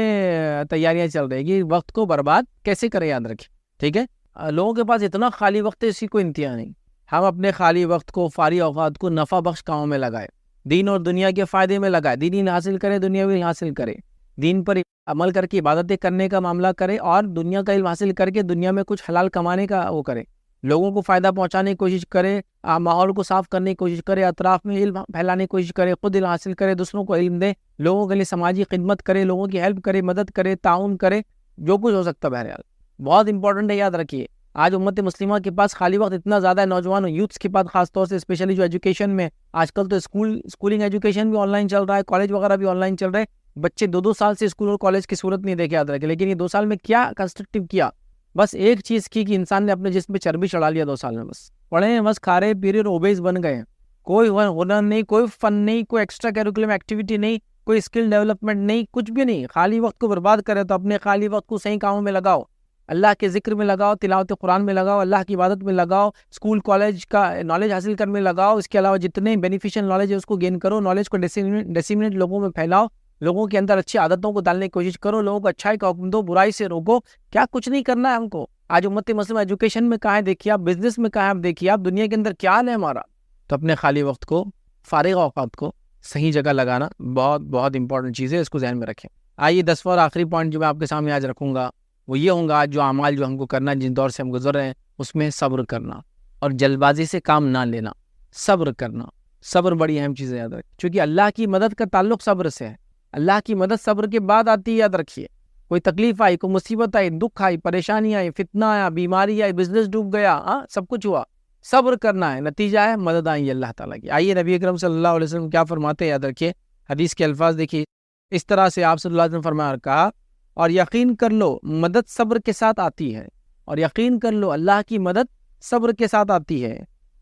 تیاریاں چل رہی کہ وقت کو برباد کیسے کرے، یاد رکھیں، ٹھیک ہے۔ لوگوں کے پاس اتنا خالی وقت ہے، اسی کو انتہا نہیں۔ ہم اپنے خالی وقت کو، فارغ اوقات کو نفع بخش کاموں میں لگائے، دین اور دنیا کے فائدے میں لگائے، دین علم حاصل کرے، دنیا بھی حاصل کرے، دین پر عمل کر کے عبادتیں کرنے کا معاملہ کرے، اور دنیا کا علم حاصل کر کے دنیا میں کچھ حلال کمانے کا وہ کرے، لوگوں کو فائدہ پہنچانے کی کوشش کرے، ماحول کو صاف کرنے کی کوشش کرے، اطراف میں علم پھیلانے کی کوشش کرے، خود علم حاصل کرے، دوسروں کو علم دے، لوگوں کے لیے سماجی خدمت کرے، لوگوں کی ہیلپ کرے، مدد کرے، تعاون کرے، جو کچھ ہو سکتا ہے۔ بہرحال بہت امپورٹنٹ ہے، یاد رکھیے آج امت مسلمہ کے پاس خالی وقت اتنا زیادہ ہے، نوجوان یوتھس کے پاس خاص طور سے، اسپیشلی جو ایجوکیشن میں آج کل تو اسکولنگ ایجوکیشن بھی آن لائن چل رہا ہے، کالج وغیرہ بھی آن لائن چل رہے ہیں، بچے 2 سال سے اسکول اور کالج کی صورت نہیں دیکھے، یاد رکھے، لیکن یہ 2 سال میں کیا کنسٹرکٹیو کیا؟ بس ایک چیز کی کہ انسان نے اپنے جسم پہ چربی چڑھا لیا 2 سال میں، بس پڑھے ہیں، بس کھا رہے پی رہے اور اوبیس بن گئے ہیں، کوئی ہنر نہیں، کوئی فن نہیں، کوئی ایکسٹرا کیریکولم ایکٹیویٹی نہیں، کوئی اسکل ڈیولپمنٹ نہیں، کچھ بھی نہیں، خالی وقت کو برباد کرے تو اپنے خالی وقت کو صحیح کاموں میں لگاؤ، اللہ کے ذکر میں لگاؤ، تلاوت قرآن میں لگاؤ، اللہ کی عبادت میں لگاؤ، اسکول کالج کا نالج حاصل کرنے میں لگاؤ، اس کے علاوہ جتنے بینیفیشل نالج ہے اس کو گین کرو، نالج کو ڈیسیمنیٹ لوگوں میں پھیلاؤ، لوگوں کے اندر اچھی عادتوں کو ڈالنے کی کوشش کرو، لوگوں کو اچھائی کا حکم دو، برائی سے روکو، کیا کچھ نہیں کرنا ہے ہم کو۔ آج امت مسلمہ ایجوکیشن میں کہاں ہے دیکھیے آپ، بزنس میں کہاں ہے آپ دیکھیے آپ، دنیا کے اندر کیا حال ہے ہمارا۔ تو اپنے خالی وقت کو، فارغ اوقات کو صحیح جگہ لگانا بہت بہت امپورٹنٹ چیز ہے، اس کو ذہن میں رکھیں۔ آئیے 10واں اور آخری پوائنٹ جو میں آپ کے سامنے آج رکھوں گا وہ یہ ہوں گا، جو اعمال جو ہم کو کرنا ہے، جن دور سے ہم گزر رہے ہیں، اس میں صبر کرنا اور جلد بازی سے کام نہ لینا، صبر کرنا۔ صبر بڑی اہم چیز ہے، یاد رکھیں، چونکہ اللہ کی مدد کا تعلق صبر سے ہے، اللہ کی مدد صبر کے بعد آتی ہے، یاد رکھیے۔ کوئی تکلیف آئی، کوئی مصیبت آئی، دکھ آئی، پریشانی آئی، فتنہ آیا، بیماری آئی، بزنس ڈوب گیا، سب کچھ ہوا، صبر کرنا ہے، نتیجہ ہے مدد آئی ہے اللہ تعالیٰ کی۔ آئیے نبی اکرم صلی اللہ علیہ وسلم کیا فرماتے ہیں، یاد رکھیے، حدیث کے الفاظ دیکھیے، اس طرح سے آپ صلی اللہ علیہ وسلم فرمایا، کہا، اور یقین کر لو مدد صبر کے ساتھ آتی ہے، اور یقین کر لو اللہ کی مدد صبر کے ساتھ آتی ہے،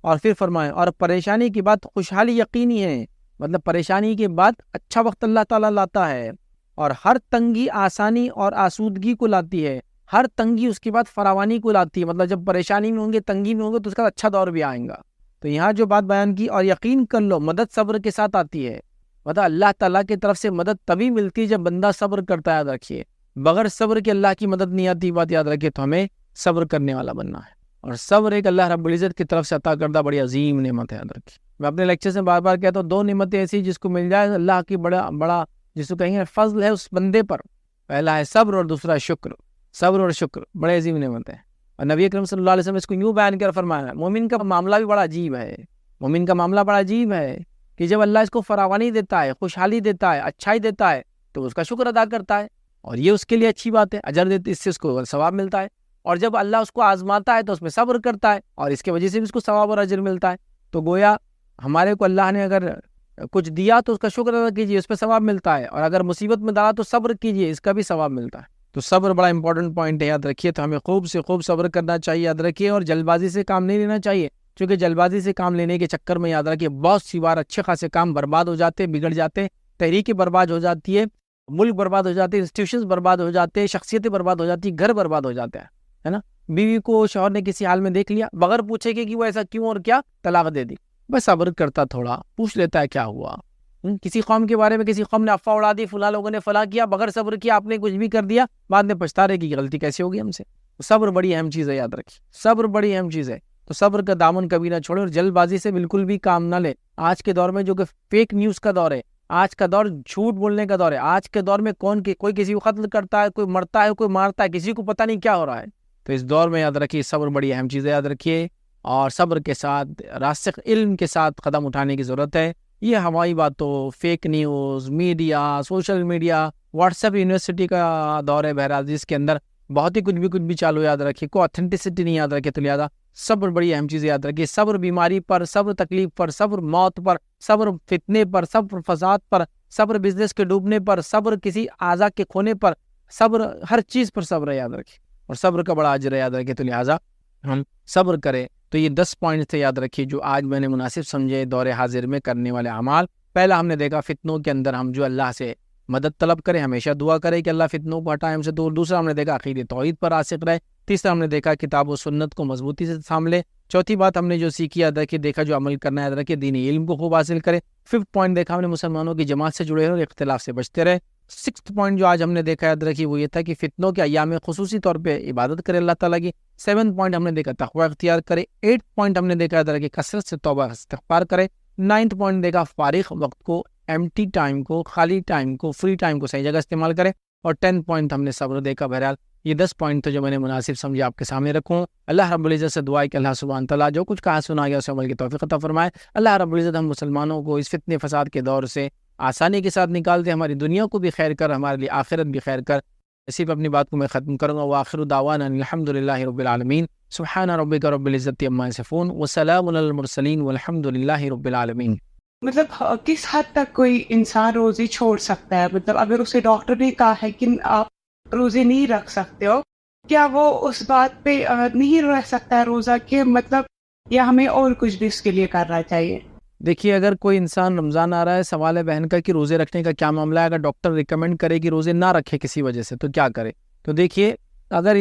اور پھر فرمائے، اور پریشانی کی بات خوشحالی یقینی ہے، مطلب پریشانی کے بعد اچھا وقت اللہ تعالیٰ لاتا ہے، اور ہر تنگی آسانی اور آسودگی کو لاتی ہے، ہر تنگی اس کے بعد فراوانی کو لاتی ہے، مطلب جب پریشانی میں ہوں گے، تنگی میں ہوں گے تو اس کا اچھا دور بھی آئیں گا۔ تو یہاں جو بات بیان کی، اور یقین کر لو مدد صبر کے ساتھ آتی ہے، مطلب اللہ تعالیٰ کی طرف سے مدد تبھی ملتی ہے جب بندہ صبر کرتا ہے، یاد رکھیے، بغیر صبر کے اللہ کی مدد نہیں آتی، بات یاد رکھیے، تو ہمیں صبر کرنے والا بننا ہے، اور صبر ایک اللہ رب العزت کی طرف سے عطا کردہ بڑی عظیم نعمت ہے، یاد رکھیے۔ میں اپنے لیکچر سے بار بار کہتا ہوں، 2 نعمتیں ایسی جس کو مل جائے اللہ کی بڑا جس کو کہیں گے فضل ہے اس بندے پر، پہلا ہے صبر اور دوسرا ہے شکر۔ صبر اور شکر بڑے عظیم نعمت ہے، اور نبی اکرم صلی اللہ علیہ وسلم اس کو یوں بیان کر فرمایا، مومن کا معاملہ بھی بڑا عجیب ہے، مومن کا معاملہ بڑا عجیب ہے کہ جب اللہ اس کو فراوانی دیتا ہے، خوشحالی دیتا ہے، اچھائی دیتا ہے، تو اس کا شکر ادا کرتا ہے، اور یہ اس کے لیے اچھی بات ہے، اجر دیتے، اس سے اس کو ثواب ملتا ہے، اور جب اللہ اس کو آزماتا ہے تو اس میں صبر کرتا ہے، اور اس کی وجہ سے بھی اس کو ثواب اور اجر ملتا ہے۔ تو گویا ہمارے کو اللہ نے اگر کچھ دیا تو اس کا شکر ادا کیجیے، اس پہ ثواب ملتا ہے، اور اگر مصیبت میں ڈالا تو صبر کیجیے، اس کا بھی ثواب ملتا ہے۔ تو صبر بڑا امپورٹنٹ پوائنٹ ہے، یاد رکھیے، تو ہمیں خوب سے خوب صبر کرنا چاہیے، یاد رکھیے، اور جلد بازی سے کام نہیں لینا چاہیے، کیونکہ جلد بازی سے کام لینے کے چکر میں یاد رکھیے بہت سی بار اچھے خاصے کام برباد ہو جاتے، بگڑ جاتے، تحریکیں برباد ہو جاتی ہے، ملک برباد ہو جاتے، انسٹیٹیوشنز برباد ہو جاتے، شخصیتیں برباد ہو جاتی، گھر برباد ہو جاتا ہے نا۔ بیوی کو شوہر نے کسی حال میں دیکھ لیا، بغیر پوچھے کہ وہ ایسا کیوں اور کیا، طلاق دے دی، بس صبر کرتا، تھوڑا پوچھ لیتا ہے کیا ہوا، کسی قوم کے بارے میں کسی قوم نے افواہ اڑا دی، فلاں لوگوں نے فلاں کیا، بغیر صبر کیا آپ نے کچھ بھی کر دیا، بعد میں پچھتا رہے کہ غلطی کیسے ہوگی ہم سے۔ صبر بڑی اہم چیز ہے، یاد رکھیے، صبر بڑی اہم چیز ہے، تو صبر کا دامن کبھی نہ چھوڑے، اور جلد بازی سے بالکل بھی کام نہ لے۔ آج کے دور میں جو کہ فیک نیوز کا دور ہے، آج کا دور جھوٹ بولنے کا دور ہے، آج کے دور میں کوئی کسی کو قتل کرتا ہے، کوئی مرتا ہے، کوئی مارتا ہے، کسی کو پتہ نہیں کیا ہو رہا ہے۔ تو اس دور میں یاد رکھیے صبر بڑی اہم چیز ہے، یاد رکھیے، اور صبر کے ساتھ راسخ علم کے ساتھ قدم اٹھانے کی ضرورت ہے۔ یہ ہوائی باتوں، fake news, media, social media, what's app university کا دور ہے، بہرحال جس کے اندر بہت ہی کچھ بھی چالو، یاد رکھیے، کوئی اتھینٹسٹی نہیں، یاد رکھیے، تو لہٰذا صبر بڑی اہم چیز ہے، یاد رکھیے، صبر بیماری پر، صبر تکلیف پر، صبر موت پر، صبر فتنے پر، صبر فساد پر، صبر بزنس کے ڈوبنے پر، صبر کسی اعضاء کے کھونے پر، صبر ہر چیز پر صبر ہے، یاد رکھیے، اور صبر کا بڑا اجر ہے، یاد رکھیے، تو لہٰذا ہم صبر کریں۔ تو یہ 10 پوائنٹس تھے، یاد رکھیے، جو آج میں نے مناسب سمجھے دور حاضر میں کرنے والے اعمال۔ پہلا ہم نے دیکھا فتنوں کے اندر ہم جو اللہ سے مدد طلب کریں، ہمیشہ دعا کریں کہ اللہ فتنوں کو ہٹائے ہم سے دور۔ دوسرا ہم نے دیکھا عقیدہ توحید پر راسخ رہے۔ تیسرا ہم نے دیکھا کتاب و سنت کو مضبوطی سے ساملے۔ چوتھی بات ہم نے جو سیکھی، یاد رکھیے، دیکھا جو عمل کرنا ہے، یاد رکھیے، دینی علم کو خوب حاصل کرے۔ 5th پوائنٹ دیکھا ہم نے مسلمانوں کی جماعت سے جڑے رہے اور اختلاف سے بچتے رہے۔ 6 پوائنٹ جو آج ہم نے دیکھا یاد رکھی وہ یہ تھا کہ فتنوں کے ایام میں خصوصی طور پہ عبادت کرے اللہ تعالیٰ کی. 7 پوائنٹ ہم نے دیکھا تقوی اختیار کرے. 8 پوائنٹ ہم نے دیکھا یاد رکھی کثرت سے توبہ استغفار کرے. 9 پوائنٹ دیکھا فارغ وقت کو، ایمٹی ٹائم کو، خالی ٹائم کو، فری ٹائم کو صحیح جگہ استعمال کرے. اور 10 پوائنٹ ہم نے صبر دیکھا. بہرحال یہ 10 پوائنٹ تھے جو میں نے مناسب سمجھے آپ کے سامنے رکھوں. اللہ رب العزت سے دعا ہے کہ اللہ سبحانہ تعالیٰ جو کچھ کہا سنا گیا اسے عمل کی توفیق عطا فرمائے. اللہ رب العزت ہم مسلمانوں کو اس فتنے فساد کے دور سے آسانی کے ساتھ نکال دے، ہماری دنیا کو بھی خیر کر، ہمارے لیے آخرت بھی خیر کر. اسی پہ اپنی بات کو میں ختم کروں گا. وآخر دعوانا الحمد للہ رب العالمین. سبحان ربک رب العزت عما یصفون وسلام علی المرسلین والحمد للہ رب العالمین. مطلب کس حد تک کوئی انسان روزے چھوڑ سکتا ہے؟ مطلب اگر اسے ڈاکٹر نے کہا ہے کہ آپ روزے نہیں رکھ سکتے ہو، کیا وہ اس بات پہ نہیں رہ سکتا ہے روزہ کے مطلب، یا ہمیں اور کچھ بھی اس کے لیے کرنا چاہیے؟ دیکھیے اگر کوئی انسان رمضان آ رہا ہے، سوال ہے بہن کا کہ روزے رکھنے کا کیا معاملہ ہے. اگر ڈاکٹر ریکمینڈ کرے کہ روزے نہ رکھے کسی وجہ سے تو کیا کرے؟ تو دیکھیے اگر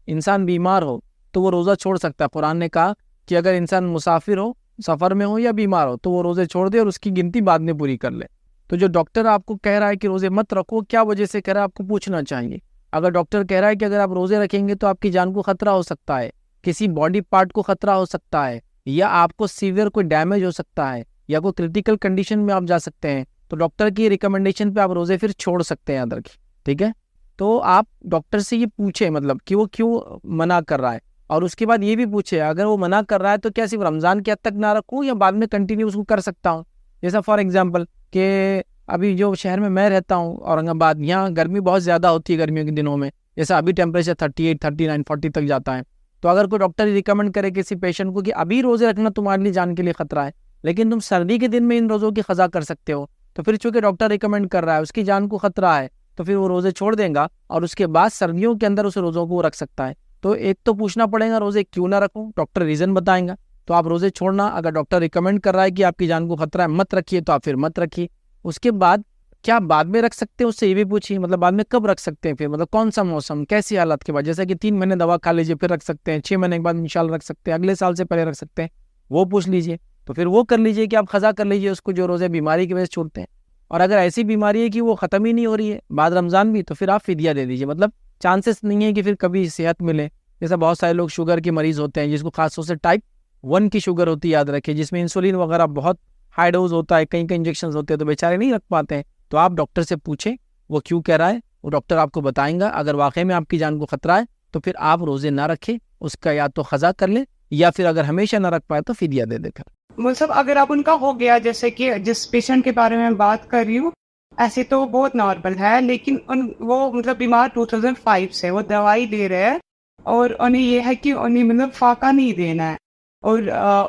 انسان بیمار ہو تو وہ روزہ چھوڑ سکتا ہے. قرآن نے کہا کہ اگر انسان مسافر ہو، سفر میں ہو یا بیمار ہو تو وہ روزے چھوڑ دے اور اس کی گنتی بعد میں پوری کر لے. تو جو ڈاکٹر آپ کو کہہ رہا ہے کہ روزے مت رکھو، کیا وجہ سے کہہ رہا ہے آپ کو پوچھنا چاہیے. اگر ڈاکٹر کہہ رہا ہے کہ اگر آپ روزے رکھیں گے تو آپ کی جان کو خطرہ ہو سکتا ہے، کسی باڈی پارٹ کو خطرہ ہو سکتا ہے، یا آپ کو سیویئر کوئی ڈیمیج ہو سکتا ہے، یا کوئی کریٹیکل کنڈیشن میں آپ جا سکتے ہیں، تو ڈاکٹر کی ریکمنڈیشن پہ آپ روزے پھر چھوڑ سکتے ہیں. یاد رکھیں، ٹھیک ہے. تو آپ ڈاکٹر سے یہ پوچھیں مطلب کہ وہ کیوں منع کر رہا ہے، اور اس کے بعد یہ بھی پوچھے اگر وہ منع کر رہا ہے تو کیا صرف رمضان کے حد تک نہ رکھوں یا بعد میں کنٹینیو اس کو کر سکتا ہوں. جیسا فار ایگزامپل کہ ابھی جو شہر میں رہتا ہوں اورنگ آباد، یہاں گرمی بہت زیادہ ہوتی ہے گرمیوں کے دنوں میں، جیسا ابھی ٹیمپریچر 38 39 40 تک جاتا ہے. تو اگر کوئی ڈاکٹر ریکمنڈ کرے کسی پیشنٹ کو کہ ابھی روزے رکھنا تمہارے لیے جان کے لیے خطرہ ہے، لیکن تم سردی کے دن میں ان روزوں کی قضا کر سکتے ہو، تو پھر چونکہ ڈاکٹر ریکمنڈ کر رہا ہے، اس کی جان کو خطرہ ہے، تو پھر وہ روزے چھوڑ دیں گا اور اس کے بعد سردیوں کے اندر اس روزوں کو وہ رکھ سکتا ہے. تو ایک تو پوچھنا پڑے گا روزے کیوں نہ رکھوں، ڈاکٹر ریزن بتائیں گا. تو آپ روزے چھوڑنا اگر ڈاکٹر ریکمنڈ کر رہا ہے کہ آپ کی جان کو خطرہ ہے مت رکھیے تو آپ پھر مت رکھیے. اس کے بعد کیا بعد میں رکھ سکتے ہیں اس سے یہ بھی پوچھیے، مطلب بعد میں کب رکھ سکتے ہیں، پھر مطلب کون سا موسم، کیسی حالت کے بعد، جیسا کہ 3 مہینے دوا کھا لیجیے پھر رکھ سکتے ہیں، 6 مہینے کے بعد انشاءاللہ رکھ سکتے ہیں، اگلے سال سے پہلے رکھ سکتے ہیں، وہ پوچھ لیجیے. تو پھر وہ کر لیجیے کہ آپ قضا کر لیجیے اس کو جو روزے بیماری کی وجہ سے چھوڑتے ہیں. اور اگر ایسی بیماری ہے کہ وہ ختم ہی نہیں ہو رہی ہے بعد رمضان بھی، تو پھر آپ فدیہ دے دیجیے. مطلب چانسز نہیں ہے کہ پھر کبھی صحت ملے. جیسا بہت سارے لوگ شوگر کے مریض ہوتے ہیں جس کو خاص طور سے ٹائپ 1 کی شوگر ہوتی ہے، یاد رکھیں، جس میں انسولین وغیرہ بہت ہائی ڈوز ہوتا ہے، کئی انجیکشنز ہوتے ہیں، تو بیچارے نہیں رکھ پاتے ہیں. تو آپ ڈاکٹر سے پوچھیں وہ کیوں کہہ رہا ہے، وہ ڈاکٹر آپ کو بتائیں گا. اگر واقعی میں آپ کی جان کو خطرہ ہے تو پھر آپ روزے نہ رکھیں، اس کا یا تو قضا کر لیں یا پھر اگر ہمیشہ نہ رکھ پائے تو فدیہ دے دے کر. مطلب اگر اب ان کا ہو گیا، جیسے کہ جس پیشنٹ کے بارے میں بات کر رہی ہوں، ایسے تو بہت نارمل ہے، لیکن وہ مطلب بیمار 2005 سے وہ دوائی دے رہے ہیں اور انہیں یہ ہے کہ انہیں مطلب فاقہ نہیں دینا ہے، اور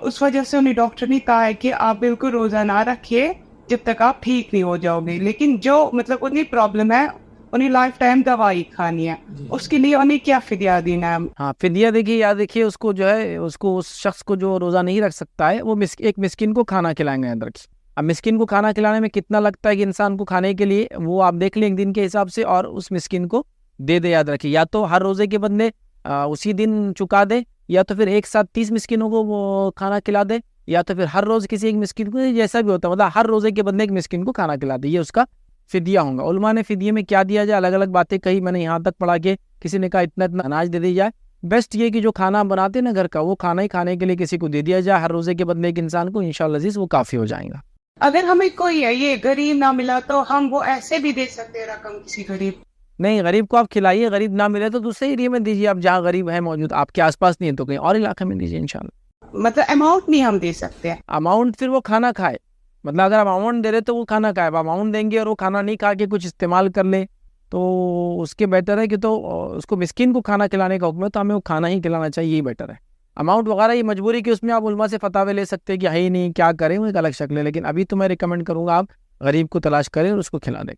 اس وجہ سے انہیں ڈاکٹر نے کہا ہے کہ آپ بالکل روزہ نہ رکھیے جب تک آپ ٹھیک نہیں ہو جاؤ گے. لیکن جو مطلب انہیں پرابلم ہے انہیں لائف ٹائم دوائی کھانی ہے، اس کے لیے انہیں کیا فدیہ دینا ہے؟ ہاں فدیہ دیکھیے، یاد رکھیے اس کو جو ہے اس شخص کو جو روزہ نہیں رکھ سکتا ہے وہ ایک مسکین کو کھانا کھلائیں گے. یاد رکھیے اب مسکین کو کھانا کھلانے میں کتنا لگتا ہے کہ انسان کو کھانے کے لیے، وہ آپ دیکھ لیں ایک دن کے حساب سے، اور اس مسکین کو دے دے. یاد رکھیے یا تو ہر روزے کے بدلے اسی دن چکا دے، یا تو پھر ایک ساتھ 30 مسکینوں کو وہ کھانا کھلا دے، یا تو پھر ہر روز کسی ایک مسکین کو، جیسا بھی ہوتا ہے مطلب ہر روزے کے بدلے ایک مسکین کو کھانا کھلا دے، یہ اس کا فدیہ ہوگا. علماء نے فدیے میں کیا دیا جائے الگ الگ باتیں کہی، میں نے یہاں تک پڑھا کہ کسی نے کہا اتنا اناج دے دی جائے. بیسٹ یہ کہ جو کھانا بناتے نا گھر کا، وہ کھانا ہی کھانے کے لیے کسی کو دے دیا جائے ہر روزے کے بدلے ایک انسان کو، انشاءاللہ عزیز وہ کافی ہو جائیں گا. اگر ہمیں کوئی یہ غریب نہ ملا تو ہم وہ ایسے بھی دے سکتے ہیں رقم کسی غریب؟ نہیں، غریب کو آپ کھلائیے، غریب نہ ملے تو دوسرے ایریے میں دیجیے. آپ جہاں غریب ہے موجود، آپ کے آس پاس نہیں ہے تو کہیں اور علاقے میں دیجیے انشاءاللہ. مطلب اماؤنٹ نہیں ہم دے سکتے؟ اماؤنٹ پھر وہ کھانا کھائے، مطلب اگر آپ اماؤنٹ دے رہے تو وہ کھانا کھائے. اماؤنٹ دیں گے اور وہ کھانا نہیں کھا کے کچھ استعمال کر لے تو اس کے بیٹر ہے کہ تو اس کو مسکین کو کھانا کھلانے کا حکم ہے تو ہمیں وہ کھانا ہی کھلانا چاہیے، یہی بیٹر ہے. اماؤنٹ وغیرہ یہ مجبوری کہ اس میں آپ علماء سے فتاوے لے سکتے ہیں کہ ہے ہی نہیں کیا کریں، وہ ایک الگ شکل ہے. لیکن ابھی تو میں ریکمینڈ کروں گا آپ غریب کو تلاش کریں اور اس کو کھلا دیں.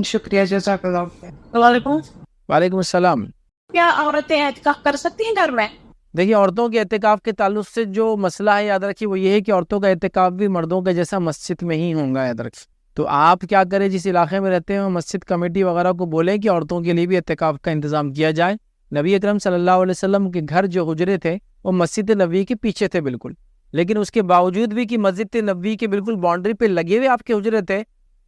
شکریہ، جزاک اللہ. السلام علیکم. وعلیکم السلام. کیا عورتیں اعتکاف کر سکتی ہیں گھر میں؟ دیکھیے عورتوں کے اعتکاف کے تعلق سے جو مسئلہ ہے یاد رکھیے وہ یہ ہے کہ عورتوں کا اعتکاف بھی مردوں کے جیسا مسجد میں ہی ہوگا. یاد رکھیے تو آپ کیا کریں، جس علاقے میں رہتے ہیں مسجد کمیٹی وغیرہ کو بولیں کہ عورتوں کے لیے بھی اعتکاف کا انتظام کیا جائے. نبی اکرم صلی اللہ علیہ وسلم کے گھر جو حجرے تھے وہ مسجد نبوی کے پیچھے تھے بالکل، لیکن اس کے باوجود بھی کہ مسجد نبوی کے بالکل باؤنڈری پہ لگے ہوئے آپ کے حجرے تھے،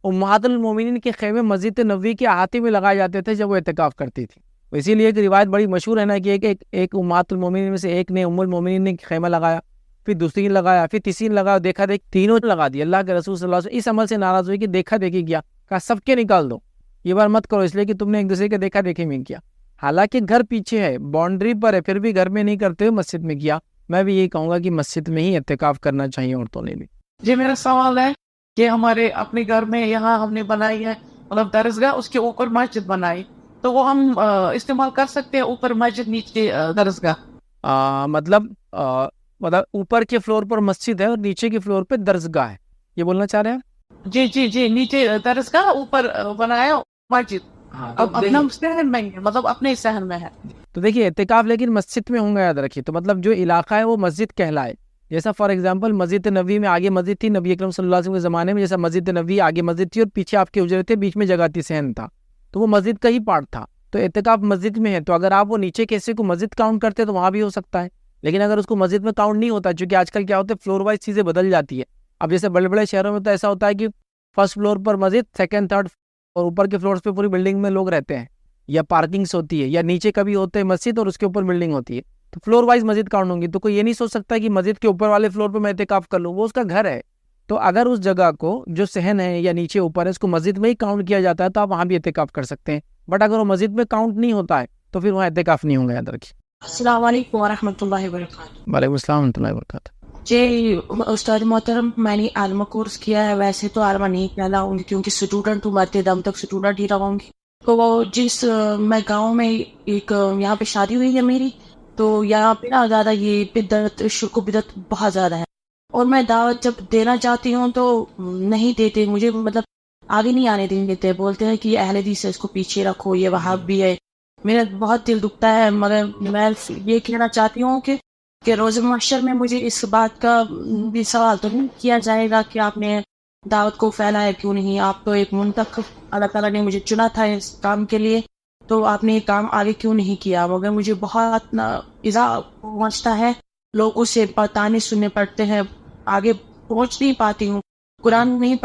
امہات المومنین کے خیمے مسجد نبوی کے احاطے میں لگائے جاتے تھے جب وہ اعتکاف کرتی تھی. اسی لیے ایک روایت بڑی مشہور ہے نا کہ ایک امہات المومنین میں سے ایک نے ام المومنین نے خیمہ لگایا, پھر دوسری نے لگایا, پھر تیسری نے لگایا, دیکھا دیکھ تینوں نے لگا دیا. اللہ کے رسول صلی اللہ علیہ وسلم اس عمل سے ناراض ہوئی کہ دیکھا دیکھی کیا, کہا سب کے نکال دو, یہ بار مت کرو اس لیے کہ تم نے ایک دوسرے کے دیکھا دیکھی میں کیا. حالانکہ گھر پیچھے ہے, باؤنڈری پر ہے, پھر بھی گھر میں نہیں کرتے ہوئے مسجد میں کیا. میں بھی یہی کہوں گا کہ مسجد میں ہی اعتکاف کرنا چاہیے عورتوں نے بھی. جی میرا سوال ہے کہ ہمارے اپنے گھر میں یہاں ہم نے بنائی ہے مطلب درسگاہ, اس کے اوپر مسجد بنائی, تو وہ ہم استعمال کر سکتے ہیں, اوپر مسجد نیچے درسگاہ؟ مطلب اوپر کے فلور پر مسجد ہے اور نیچے کے فلور پہ درسگاہ ہے, یہ بولنا چاہ رہے ہیں؟ جی جی جی, نیچے درسگاہ, اوپر بنایا مسجد. اب اپنا شہر میں ہے, مطلب اپنے شہر میں ہے. تو دیکھیے اعتکاف لیکن مسجد میں ہوں گا, یاد رکھیے. تو مطلب جو علاقہ ہے وہ مسجد کہلائے. جیسا فار ایگزامپل مسجد نبوی میں آگے مسجد تھی نبی اکرم صلی اللہ علیہ وسلم کے زمانے میں, جیسا مسجد نبوی آگے مسجد تھی اور پیچھے آپ کے حجرے تھے, بیچ میں جگہ تھی, صحن تھا, تو وہ مسجد کا ہی پارٹ تھا. تو اعتکاف مسجد میں ہے, تو اگر آپ وہ نیچے کے حصے کو مسجد کاؤنٹ کرتے تو وہاں بھی ہو سکتا ہے. لیکن اگر اس کو مسجد میں کاؤنٹ نہیں ہوتا, چونکہ آج کل کیا ہوتا ہے فلور وائز چیزیں بدل جاتی ہے. اب جیسے بڑے بڑے شہروں میں تو ایسا ہوتا ہے کہ فرسٹ فلور پر مسجد, سیکنڈ تھرڈ اور اوپر کے فلورز پہ پوری بلڈنگ میں لوگ رہتے ہیں, یا پارکنگس ہوتی ہے, یا نیچے کبھی ہوتے ہیں مسجد اور اس کے اوپر بلڈنگ ہوتی ہے, تو فلور وائز مسجد کاؤنٹ ہوں گی. تو کوئی یہ نہیں سوچ سکتا کہ مسجد کے اوپر والے فلور پہ میں اعتکاف کر لوں, وہ اس کا گھر ہے. تو اگر اس جگہ کو جو صحن ہے یا نیچے اوپر ہے اس کو مسجد میں ہی کاؤنٹ کیا جاتا ہے تو آپ وہاں بھی اعتکاف کر سکتے ہیں. بٹ اگر وہ مسجد میں کاؤنٹ نہیں ہوتا ہے تو پھر وہاں اعتکاف نہیں ہوگا, یاد رکھیے. السلام علیکم ورحمۃ اللہ وبرکاتہ. وعلیکم السلام ورحمۃ اللہ وبرکاتہ. جی استاد محترم, میں نے عالمہ کورس کیا ہے, ویسے تو عالمہ نہیں کہلاؤں گی کیونکہ اسٹوڈنٹ ہوں, مرتے دم تک اسٹوڈنٹ ہی رہوں گی. تو وہ جس میں گاؤں میں ایک یہاں پہ شادی ہوئی ہے میری, تو یہاں پہ نا زیادہ یہ بدعت شرک و بدعت بہت زیادہ ہے, اور میں دعوت جب دینا چاہتی ہوں تو نہیں دیتے مجھے, مطلب آگے نہیں آنے دیں دیتے, بولتے ہیں کہ اہل حدیث ہے اس کو پیچھے رکھو, یہ وہابی ہے. میرا بہت دل دکھتا ہے, مگر میں یہ کہنا چاہتی ہوں کہ روز محشر میں مجھے اس بات کا بھی سوال تو نہیں کیا جائے گا کہ آپ نے دعوت کو پھیلایا کیوں نہیں, آپ تو ایک منتخب, اللہ تعالیٰ نے مجھے چنا تھا اس کام کے لیے, تو آپ نے یہ کام آگے کیوں نہیں کیا. مگر مجھے بہت ایذا پہنچتا ہے, لوگوں سے تانے سننے پڑتے ہیں, آگے پہنچ نہیں پاتی ہوں, قرآن نہیں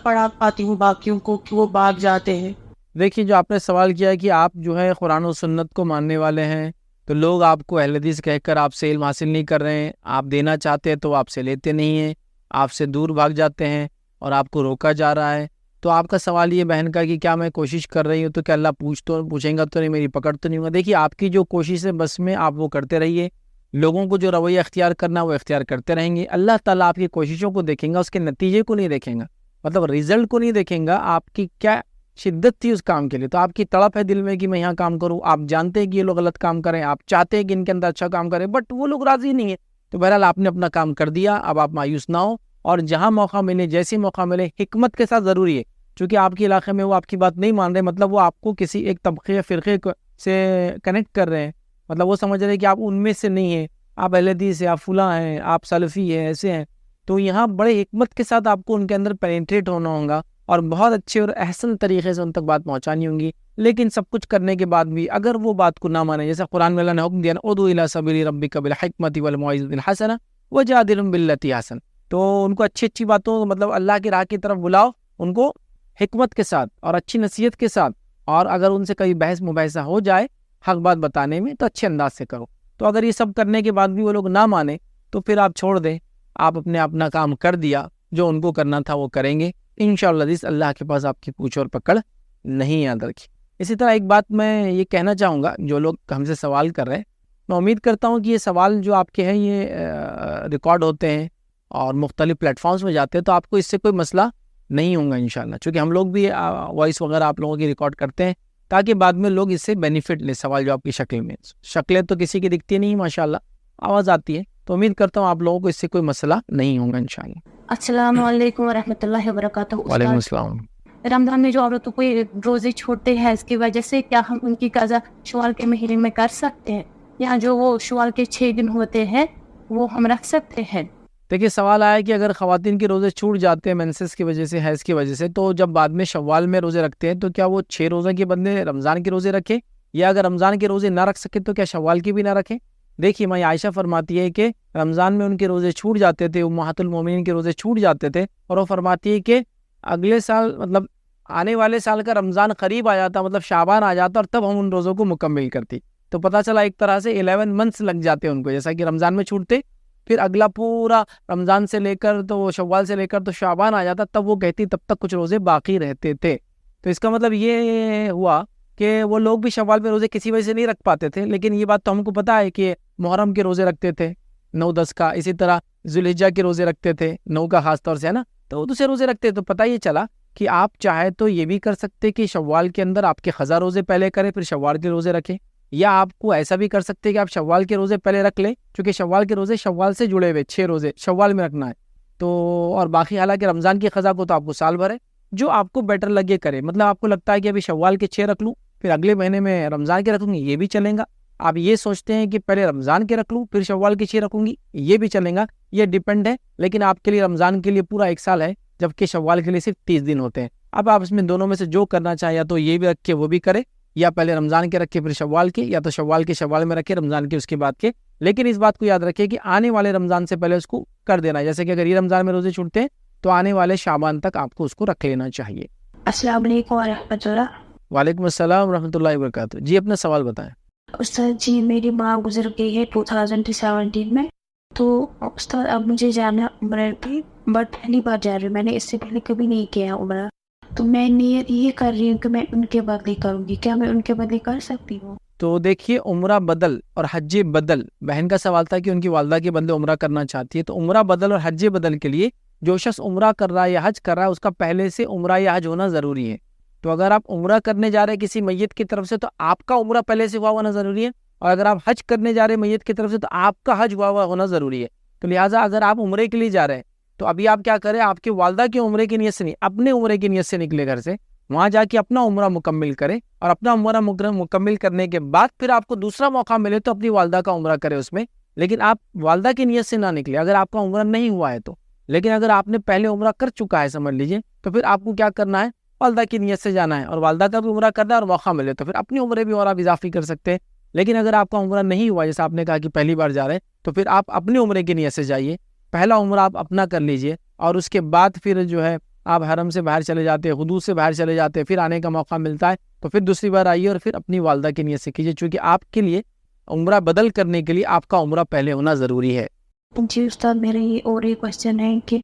پڑھا پاتی ہوں باقیوں کو کہ وہ بھاگ جاتے ہیں. دیکھیے جو آپ نے سوال کیا ہے کہ آپ جو ہے قرآن و سنت کو ماننے والے ہیں, تو لوگ آپ کو اہل حدیث کہہ کر آپ سے علم حاصل نہیں کر رہے ہیں, آپ دینا چاہتے ہیں تو آپ سے لیتے نہیں ہیں, آپ سے دور بھاگ جاتے ہیں اور آپ کو روکا جا رہا ہے. تو آپ کا سوال یہ بہن کا کہ کیا میں کوشش کر رہی ہوں تو کیا اللہ پوچھیں گا تو نہیں, میری پکڑ تو نہیں ہوگا. دیکھیے آپ کی جو کوشش ہے بس میں آپ وہ کرتے رہیے, لوگوں کو جو رویہ اختیار کرنا وہ اختیار کرتے رہیں گے. اللہ تعالیٰ آپ کی کوششوں کو دیکھیں گا, اس کے نتیجے کو نہیں دیکھیں گا, مطلب رزلٹ کو نہیں دیکھیں گا, آپ کی کیا شدت تھی اس کام کے لیے. تو آپ کی تڑپ ہے دل میں کہ میں یہاں کام کروں, آپ جانتے ہیں کہ یہ لوگ غلط کام کریں, آپ چاہتے ہیں کہ ان کے اندر اچھا کام کریں, بٹ وہ لوگ راضی نہیں ہیں. تو بہرحال آپ نے اپنا کام کر دیا, اب آپ مایوس نہ ہو, اور جہاں موقع ملے, جیسے موقع ملے, حکمت کے ساتھ ضروری ہے, چونکہ آپ کے علاقے میں وہ آپ کی بات نہیں مان رہے, مطلب وہ آپ کو کسی ایک طبقے یا فرقے سے کنیکٹ کر رہے ہیں, مطلب وہ سمجھ رہے ہیں کہ آپ ان میں سے نہیں ہیں, آپ اہل حدیث ہیں, آپ فلاں ہیں, آپ سلفی ہیں, ایسے ہیں. تو یہاں بڑے حکمت کے ساتھ آپ کو ان کے اندر پینیٹریٹ ہونا ہوگا اور بہت اچھے اور احسن طریقے سے ان تک بات پہنچانی ہوں گی. لیکن سب کچھ کرنے کے بعد بھی اگر وہ بات کو نہ مانے, جیسا قرآن میں اللہ نے حکم دیا نا, ادعو الی سبیل ربک بالحکمۃ والموعظۃ الحسنہ وجادلہم باللتی احسن, تو ان کو اچھی اچھی باتوں, مطلب اللہ کی راہ کی طرف بلاؤ, ان کو حکمت کے ساتھ اور اچھی نصیحت کے ساتھ, اور اگر ان سے کبھی بحث مباحثہ ہو جائے حق بات بتانے میں تو اچھے انداز سے کرو. تو اگر یہ سب کرنے کے بعد بھی وہ لوگ نہ مانے تو پھر آپ چھوڑ دیں, آپ اپنا کام کر دیا, جو ان کو کرنا تھا وہ کریں گے انشاءاللہ. اللہ کے پاس آپ کی پوچھ اور پکڑ نہیں, یاد رکھیے. اسی طرح ایک بات میں یہ کہنا چاہوں گا, جو لوگ ہم سے سوال کر رہے ہیں, میں امید کرتا ہوں کہ یہ سوال جو آپ کے ہیں یہ ریکارڈ ہوتے ہیں اور مختلف پلیٹ فارمز میں جاتے ہیں, تو آپ کو اس سے کوئی مسئلہ نہیں ہوگا انشاءاللہ, چونکہ ہم لوگ بھی وائس وغیرہ آپ لوگوں کی ریکارڈ کرتے ہیں تاکہ بعد میں لوگ اس سے بینیفٹ لیں. سوال جو آپ کی شکل میں, شکلیں تو کسی کی دکھتی نہیں, ماشاءاللہ آواز آتی ہے, تو امید کرتا ہوں آپ لوگوں کو اس سے کوئی مسئلہ نہیں ہوگا انشاءاللہ. السلام علیکم ورحمۃ اللہ وبرکاتہ. وعلیکم السلام. رمضان میں جو عورتوں کو روزے چھوڑتے ہیں اس کی وجہ سے کیا ہم ان کی قضا شوال کے مہینے میں کر سکتے ہیں, یا جو وہ شوال کے 6 دن ہوتے ہیں وہ ہم رکھ سکتے ہیں؟ دیکھیے سوال آیا کہ اگر خواتین کے روزے چھوٹ جاتے ہیں مینسس کی وجہ سے, حیض کی وجہ سے, تو جب بعد میں شوال میں روزے رکھتے ہیں تو کیا وہ 6 روزے کے بدلے رمضان کے روزے رکھیں, یا اگر رمضان کے روزے نہ رکھ سکے تو کیا شوال کی بھی نہ رکھیں؟ دیکھیے ماں عائشہ فرماتی ہے کہ رمضان میں ان کے روزے چھوٹ جاتے تھے, امہات المومنین کے روزے چھوٹ جاتے تھے, اور وہ فرماتی ہے کہ اگلے سال مطلب آنے والے سال کا رمضان قریب آ جاتا، مطلب شعبان آ جاتا، اور تب ہم ان روزوں کو مکمل کرتی. تو پتہ چلا ایک طرح سے 11 منتھس لگ جاتے ان کو، جیسا کہ رمضان میں چھوٹتے، پھر اگلا پورا رمضان سے لے کر تو شوال سے لے کر تو شعبان آ جاتا، تب وہ کہتی تب تک کچھ روزے باقی رہتے تھے. تو اس کا مطلب یہ ہوا کہ وہ لوگ بھی شوال میں روزے کسی وجہ سے نہیں رکھ پاتے تھے، لیکن یہ بات تو ہم کو پتہ ہے کہ محرم کے روزے رکھتے تھے 9-10 کا، اسی طرح ذوالحجہ کے روزے رکھتے تھے 9 کا خاص طور سے، ہے نا. تو دوسرے روزے رکھتے، تو پتہ یہ چلا کہ آپ چاہے تو یہ بھی کر سکتے کہ شوال کے اندر آپ کے قضا روزے پہلے کریں پھر شوال کے روزے رکھیں، یا آپ کو ایسا بھی کر سکتے کہ آپ شوال کے روزے پہلے رکھ لیں، کیونکہ شوال کے روزے شوال سے جڑے ہوئے 6 روزے شوال میں رکھنا ہے تو، اور باقی حالانکہ رمضان کی قضا کو تو آپ کو سال بھر ہے، جو آپ کو بیٹر لگے کرے. مطلب آپ کو لگتا ہے کہ ابھی شوال کے 6 رکھ لوں پھر اگلے مہینے میں رمضان کے رکھوں گی، یہ بھی چلیں گا. آپ یہ سوچتے ہیں کہ پہلے رمضان کے رکھ لوں پھر شوال کے 6 رکھوں گی، یہ بھی چلیں گا. یہ ڈیپینڈ ہے، لیکن آپ کے لیے رمضان کے لیے پورا 1 سال ہے، جبکہ شوال کے لیے صرف 30 دن ہوتے ہیں. اب آپ اس میں دونوں میں سے جو کرنا چاہیں، یا تو یہ بھی رکھ کے وہ بھی کرے، یا پہلے رمضان کے رکھے پھر شوال کے، یا تو شوال کے شوال میں رکھے رمضان کے اس کے بعد کے. لیکن اس بات کو یاد رکھے کہ آنے والے رمضان سے پہلے اس کو کر دینا ہے. جیسے کہ اگر یہ رمضان میں روزے چھوٹتے ہیں تو آنے والے شعبان تک آپ کو اس کو رکھ لینا چاہیے. السلام علیکم ورحمۃ اللہ. وعلیکم السلام ورحمۃ اللہ وبرکاتہ. جی اپنا سوال بتائیں. استاد جی میری ماں گزر گئی ہے 2017 میں، تو استاد اب مجھے جانا عمرہ پہ، بٹ پہلی بار جا رہی ہوں، میں نے اس سے پہلے کبھی نہیں کیا عمرہ، تو میں نیت یہ کر رہی ہوں کہ میں ان کے بدلے کروں گی. کیا میں ان کے بدلے کر سکتی ہوں؟ تو دیکھیے عمرہ بدل اور حج بدل، بہن کا سوال تھا کہ ان کی والدہ کے بدلے عمرہ کرنا چاہتی ہے، تو عمرہ بدل اور حج بدل کے لیے جو شخص عمرہ کر رہا ہے یا حج کر رہا ہے اس کا پہلے سے عمرہ یا حج ہونا ضروری ہے. تو اگر آپ عمرہ کرنے جا رہے ہیں کسی میت کی طرف سے تو آپ کا عمرہ پہلے سے ہوا ہونا ضروری ہے، اور اگر آپ حج کرنے جا رہے ہیں میت کی طرف سے تو آپ کا حج ہوا ہونا ضروری ہے. تو لہٰذا اگر آپ عمرے کے لیے جا رہے ہیں تو ابھی آپ کیا کریں، آپ کی والدہ کے عمرے کی نیت سے نہیں، اپنے عمرے کی نیت سے نکلے گھر سے، وہاں جا کے اپنا عمرہ مکمل کرے، اور اپنا عمرہ مکمل کرنے کے بعد پھر آپ کو دوسرا موقع ملے تو اپنی والدہ کا عمرہ کرے اس میں، لیکن آپ والدہ کی نیت سے نہ نکلے اگر آپ کا عمرہ نہیں ہوا ہے تو. لیکن اگر آپ نے پہلے عمرہ کر چکا ہے سمجھ لیجئے، تو پھر آپ کو کیا کرنا ہے، والدہ کی نیت سے جانا ہے، اور والدہ کا بھی عمرہ کرنا ہے، اور موقع ملے تو پھر اپنے عمرے بھی اور آپ اضافی کر سکتے ہیں. لیکن اگر آپ کا عمرہ نہیں ہوا، جیسا آپ نے کہا کہ پہلی بار جا رہے ہیں، تو پھر آپ اپنے عمرے کی نیت سے جائیے، پہلا عمرہ آپ اپنا کر لیجئے، اور اس کے بعد پھر جو ہے آپ حرم سے باہر چلے جاتے ہیں، حدود سے باہر چلے جاتے ہیں، پھر آنے کا موقع ملتا ہے تو پھر دوسری بار آئیے اور پھر اپنی والدہ کی نیت سے کیجیے، چونکہ آپ کے لیے عمرہ بدل کرنے کے لیے آپ کا عمرہ پہلے ہونا ضروری ہے. جی استاد میرا یہ اور ایک کوشچن ہے کہ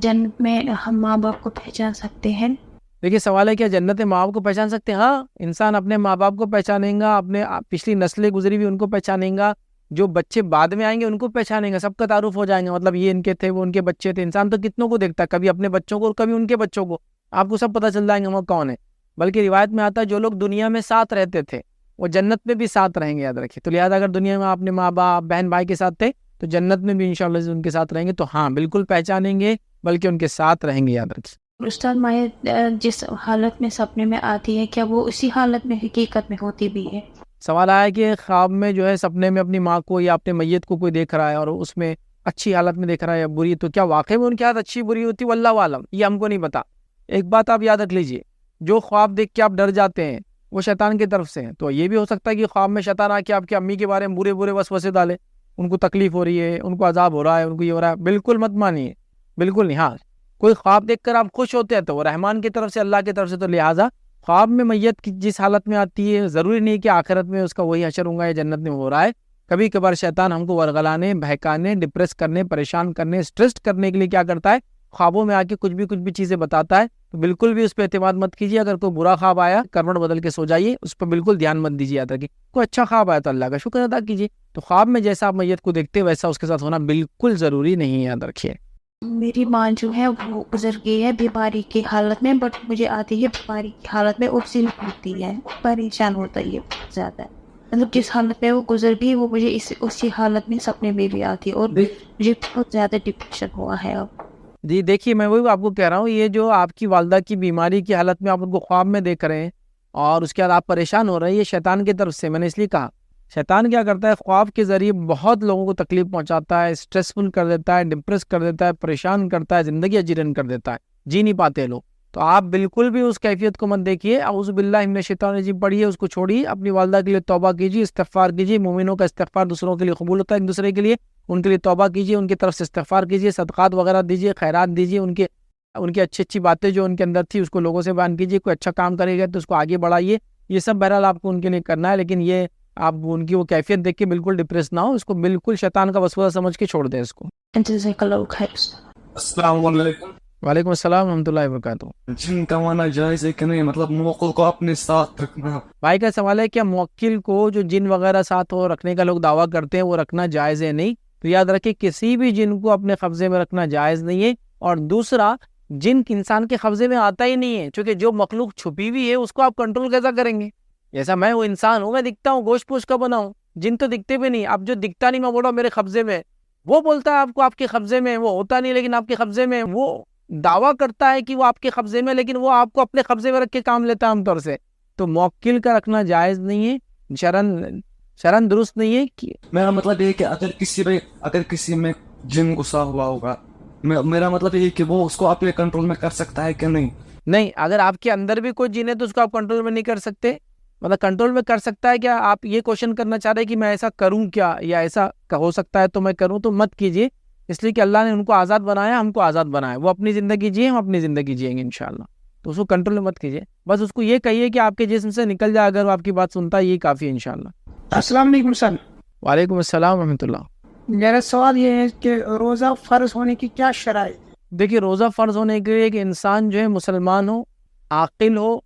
جنت میں ہم ماں باپ کو پہچان سکتے ہیں؟ دیکھیے سوال ہے کیا جنت ماں باپ کو پہچان سکتے ہیں؟ ہاں، انسان اپنے ماں باپ کو پہچانیں گا، اپنے پچھلی نسلیں گزری بھی ان کو پہچانیں گا، جو بچے بعد میں آئیں گے ان کو پہچانیں گا، سب کا تعارف ہو جائیں گا، مطلب یہ ان کے تھے وہ ان کے بچے تھے. انسان تو کتنوں کو دیکھتا ہے، کبھی اپنے بچوں کو اور کبھی ان کے بچوں کو، آپ کو سب پتہ چل جائیں گے وہ کون ہے. بلکہ روایت میں آتا ہے جو لوگ دنیا میں ساتھ رہتے تھے وہ جنت میں بھی ساتھ رہیں گے، یاد رکھیے. تو لہٰذا اگر دنیا میں اپنے ماں باپ بہن بھائی کے ساتھ تھے تو جنت میں بھی انشاءاللہ ان کے ساتھ رہیں گے، تو ہاں بالکل پہچانیں گے، بلکہ ان کے ساتھ رہیں گے، یاد رکھیے. استاد مائع جس حالت میں سپنے میں آتی ہے کیا وہ اسی حالت میں حقیقت میں ہوتی بھی ہے؟ سوال آیا کہ خواب میں جو ہے سپنے میں اپنی ماں کو یا اپنے میت کو کوئی دیکھ رہا ہے اور اس میں اچھی حالت میں دیکھ رہا ہے یا بری، تو کیا واقعی میں ان کی حالت اچھی بری ہوتی؟ واللہ عالم، یہ ہم کو نہیں پتا. ایک بات آپ یاد رکھ لیجئے، جو خواب دیکھ کے آپ ڈر جاتے ہیں وہ شیطان کی طرف سے ہیں. تو یہ بھی ہو سکتا ہے کہ خواب میں شیطان آ کے آپ کی امی کے بارے میں برے برے وسوسے ڈالے، ان کو تکلیف ہو رہی ہے، ان کو عذاب ہو رہا ہے، ان کو یہ ہو رہا ہے. بالکل مت مانیے، بالکل نہیں. ہاں کوئی خواب دیکھ کر آپ خوش ہوتے ہیں تو وہ رحمان کی طرف سے، اللہ کی طرف سے. تو لہٰذا خواب میں میت کی جس حالت میں آتی ہے ضروری نہیں کہ آخرت میں اس کا وہی حشر ہوگا یا جنت میں ہو رہا ہے. کبھی کبھار شیطان ہم کو ورغلانے، بہکانے، ڈپریس کرنے، پریشان کرنے، سٹریس کرنے کے لیے کیا کرتا ہے، خوابوں میں آ کے کچھ بھی چیزیں بتاتا ہے. تو بالکل بھی اس پہ اعتماد مت کیجیے. اگر کوئی برا خواب آیا کروٹ بدل کے سو جائیے، اس پہ بالکل دھیان مت دیجیے. یاد رکھیے کوئی اچھا خواب آیا تو اللہ کا شکر ادا کیجیے. تو خواب میں جیسا آپ میت کو دیکھتے ویسا اس کے ساتھ ہونا بالکل ضروری نہیں ہے، یاد رکھیے. میری ماں جو ہے وہ گزر گئی ہے بیماری کی حالت میں، بٹ مجھے آتی ہے بیماری کی حالت میں اسی ہوتی ہے، پریشان ہوتا ہے بہت زیادہ. مطلب جس حالت میں وہ گزر گئی وہ مجھے اسی حالت میں سپنے میں بھی آتی ہے، اور مجھے بہت زیادہ ڈپریشن ہوا ہے اب. جی دیکھیے میں وہی آپ کو کہہ رہا ہوں، یہ جو آپ کی والدہ کی بیماری کی حالت میں آپ ان کو خواب میں دیکھ رہے ہیں اور اس کے بعد آپ پریشان ہو رہے ہیں، یہ شیطان کی طرف سے. میں نے اس لیے کہا شیطان کیا کرتا ہے، خواب کے ذریعے بہت لوگوں کو تکلیف پہنچاتا ہے، اسٹریسفل کر دیتا ہے، ڈپریس کر دیتا ہے، پریشان کرتا ہے، زندگی اجیرن کر دیتا ہے، جی نہیں پاتے لوگ. تو آپ بالکل بھی اس کیفیت کو مت دیکھیے. اعوذ باللہ من الشیطان الرجیم پڑھیے، اس کو چھوڑیے، اپنی والدہ کے لیے توبہ کیجیے، استغفار کیجیے. مومنوں کا استغفار دوسروں کے لیے قبول ہوتا ہے، ایک دوسرے کے لیے ان کے لیے توبہ کیجیے، ان کی طرف سے استغفار کیجیے، صدقات وغیرہ دیجیے، خیرات دیجیے، ان کے ان کی اچھی اچھی باتیں جو ان کے اندر تھی اس کو لوگوں سے بیان کیجیے. کوئی اچھا کام کرے گا تو اس کو آگے بڑھائیے. یہ سب بہرحال آپ کو ان کے لیے کرنا ہے, لیکن یہ آپ ان کی وہ کیفیت دیکھ کے بالکل ڈپریس نہ ہو, اس کو بالکل شیطان کا وسوسہ سمجھ کے چھوڑ دیں اس کو. السلام علیکم. وعلیکم السلام ورحمۃ اللہ وبرکاتہ. جن کمانا جائز ہے کہ نہیں, مطلب موکل کو اپنے ساتھ رکھنا. بھائی کا سوال ہے کیا موکل کو جو جن وغیرہ ساتھ ہو رکھنے کا لوگ دعویٰ کرتے ہیں وہ رکھنا جائز ہے؟ نہیں. تو یاد رکھیں کسی بھی جن کو اپنے قبضے میں رکھنا جائز نہیں ہے. اور دوسرا, جن انسان کے قبضے میں آتا ہی نہیں ہے, چونکہ جو مخلوق چھپی ہوئی ہے اس کو آپ کنٹرول کیسا کریں گے؟ جیسا میں وہ انسان ہوں, میں دکھتا ہوں, گوشت پوش کا بنا ہوں, جن تو دکھتے بھی نہیں. اب جو دکھتا نہیں میں بول رہا ہوں میرے قبضے میں, وہ بولتا ہے آپ کو آپ کے قبضے میں, وہ ہوتا نہیں لیکن آپ کے قبضے میں, وہ دعویٰ کرتا ہے کہ وہ آپ کے قبضے میں, لیکن وہ آپ کو اپنے قبضے میں رکھ کے کام لیتا ہے عام طور سے. تو موکل کا رکھنا جائز نہیں ہے, شرن درست نہیں ہے. میرا مطلب یہ کہ اگر کسی میں جن غصہ ہوا ہوگا, میرا مطلب یہ کہ وہ اس کو اپنے کنٹرول میں کر سکتا ہے کہ نہیں؟ نہیں, اگر آپ کے اندر بھی کوئی جن ہے تو اس کو آپ کنٹرول میں نہیں کر سکتے. مطلب کنٹرول میں کر سکتا ہے کیا؟ آپ یہ کوشچن کرنا چاہ رہے کہ میں ایسا کروں کیا, یا ایسا ہو سکتا ہے تو میں کروں؟ تو مت کیجیے, اس لیے کہ اللہ نے ان کو آزاد بنایا, ہم کو آزاد بنایا. وہ اپنی زندگی جیے, ہم اپنی زندگی جئیں گے انشاءاللہ. تو اس کو کنٹرول مت کیجیے, بس اس کو یہ کہیے کہ آپ کے جسم سے نکل جائے. اگر وہ آپ کی بات سنتا ہے یہ کافی ہے انشاءاللہ. السلام علیکم سر. وعلیکم السلام ورحمۃ اللہ. میرا سوال یہ ہے کہ روزہ فرض ہونے کی کیا شرائط؟ دیکھیے, روزہ فرض ہونے کے لیے کہ انسان جو ہے مسلمان ہو, عاقل ہو,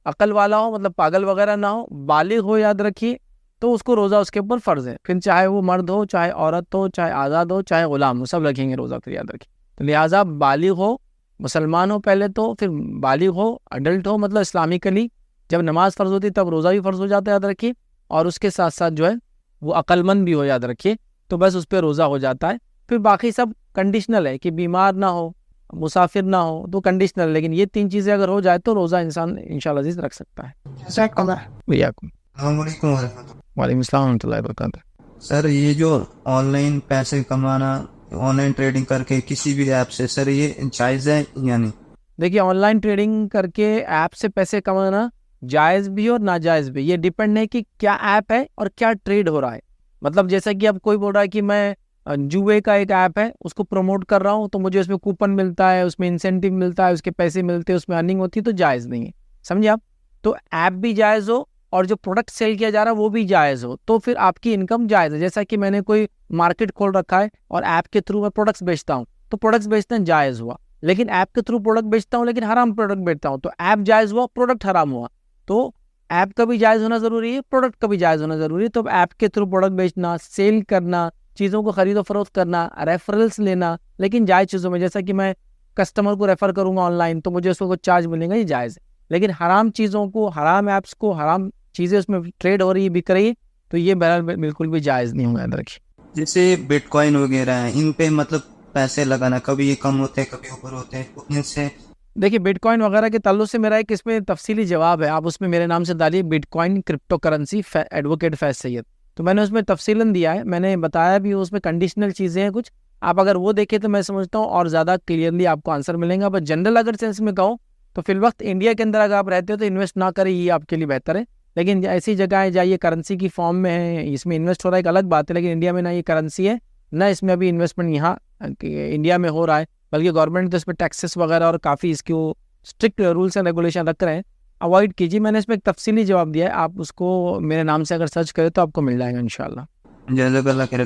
عقل والا ہو, مطلب پاگل وغیرہ نہ ہو, بالغ ہو, یاد رکھیے, تو اس کو روزہ اس کے اوپر فرض ہے. پھر چاہے وہ مرد ہو, چاہے عورت ہو, چاہے آزاد ہو, چاہے غلام ہو, سب رکھیں گے روزہ. پھر یاد رکھیے, تو لہٰذا بالغ ہو, مسلمان ہو پہلے تو, پھر بالغ ہو, اڈلٹ ہو, مطلب اسلامکلی جب نماز فرض ہوتی تب روزہ بھی فرض ہو جاتا ہے, یاد رکھیے. اور اس کے ساتھ ساتھ جو ہے وہ عقل مند بھی ہو, یاد رکھیے. تو بس اس پہ روزہ ہو جاتا ہے. پھر باقی سب کنڈیشنل ہے کہ بیمار نہ ہو, مسافر نہ ہو, تو کنڈیشنل. لیکن یہ 3 چیزیں اگر ہو جائے تو روزہ انسان انشاءاللہ عزیز رکھ سکتا ہے. السلام علیکم ورحمۃ اللہ. وعلیکم السلام ورحمۃ اللہ وبرکاتہ. سر یہ جو آن لائن پیسے کمانا, آن لائن ٹریڈنگ کر کے کسی بھی ایپ سے, سر یہ جائز ہے یا نہیں؟ دیکھیے, آن لائن ٹریڈنگ کر کے ایپ سے پیسے کمانا جائز بھی اور ناجائز بھی. یہ ڈیپینڈ ہے کہ کیا ایپ ہے اور کیا ٹریڈ ہو رہا ہے. مطلب جیسا کہ اب کوئی بول رہا ہے کہ میں جوئے کا ایک ایپ ہے اس کو پروموٹ کر رہا ہوں, تو مجھے اس میں کوپن ملتا ہے, اس میں انسینٹیو ملتا ہے, اس کے پیسے ملتے ہیں, اس میں ارننگ ہوتی ہے, تو جائز نہیں ہے. سمجھے آپ؟ تو ایپ بھی جائز ہو اور جو پروڈکٹ سیل کیا جا رہا ہے وہ بھی جائز ہو, تو پھر آپ کی انکم جائز ہے. جیسا کہ میں نے کوئی مارکیٹ کھول رکھا ہے اور ایپ کے تھرو میں پروڈکٹس بیچتا ہوں, تو پروڈکٹس بیچنا جائز ہوا. لیکن ایپ کے تھرو پروڈکٹ بیچتا ہوں لیکن حرام پروڈکٹ بیچتا ہوں, تو ایپ جائز ہوا, پروڈکٹ حرام ہوا. تو ایپ کا بھی جائز ہونا ضروری ہے, پروڈکٹ کا بھی جائز ہونا ضروری ہے. تو ایپ کے تھرو پروڈکٹ بیچنا, سیل کرنا, چیزوں کو خرید و فروخت کرنا, ریفرلس لینا, لیکن جائز چیزوں میں, جیسا کہ میں کسٹمر کو ریفر کروں گا آن لائن تو مجھے اس کو چارج ملے گا, یہ جائز ہے. لیکن حرام چیزوں کو, حرام ایپس کو, حرام چیزیں اس میں ٹریڈ ہو رہی ہے, بک رہی ہے, تو یہ بہرحال بالکل بھی جائز نہیں ہوگا, یاد رکھیے. جیسے بٹ کوائن وغیرہ ہیں, ان پہ مطلب پیسے لگانا, کبھی یہ کم ہوتے ہیں کبھی اوپر ہوتے ہیں, ان سے دیکھیے بٹ کوائن وغیرہ کے تعلق سے میرا ایک اس میں تفصیلی جواب ہے, آپ اس میں میرے نام سے ڈالیے Bitcoin crypto currency advocate Faiz Syed. تو میں نے اس میں تفصیلاً دیا ہے, میں نے بتایا بھی, اس میں کنڈیشنل چیزیں ہیں کچھ. آپ اگر وہ دیکھیں تو میں سمجھتا ہوں اور زیادہ کلیئرلی آپ کو آنسر ملیں گا. بس جنرل اگر سینس میں کہوں تو فی الوقت انڈیا کے اندر اگر آپ رہتے ہو تو انویسٹ نہ کریں, یہ آپ کے لیے بہتر ہے. لیکن ایسی جگہیں جائیے کرنسی کی فارم میں ہے, اس میں انویسٹ ہو رہا ہے, ایک الگ بات ہے. لیکن انڈیا میں نہ یہ کرنسی ہے, نہ اس میں ابھی انویسٹمنٹ یہاں انڈیا میں ہو رہا ہے, بلکہ گورنمنٹ تو اس پہ ٹیکسز وغیرہ اور کافی اس کی وہ اسٹرکٹ رولس اینڈ ریگولیشن رکھ رہے ہیں. اوائڈ کیجیے. میں نے اس میں ایک تفصیلی جواب دیا ہے, آپ اس کو میرے نام سے اگر سرچ کریں تو آپ کو مل جائے گا انشاءاللہ. جزاک اللہ خیر.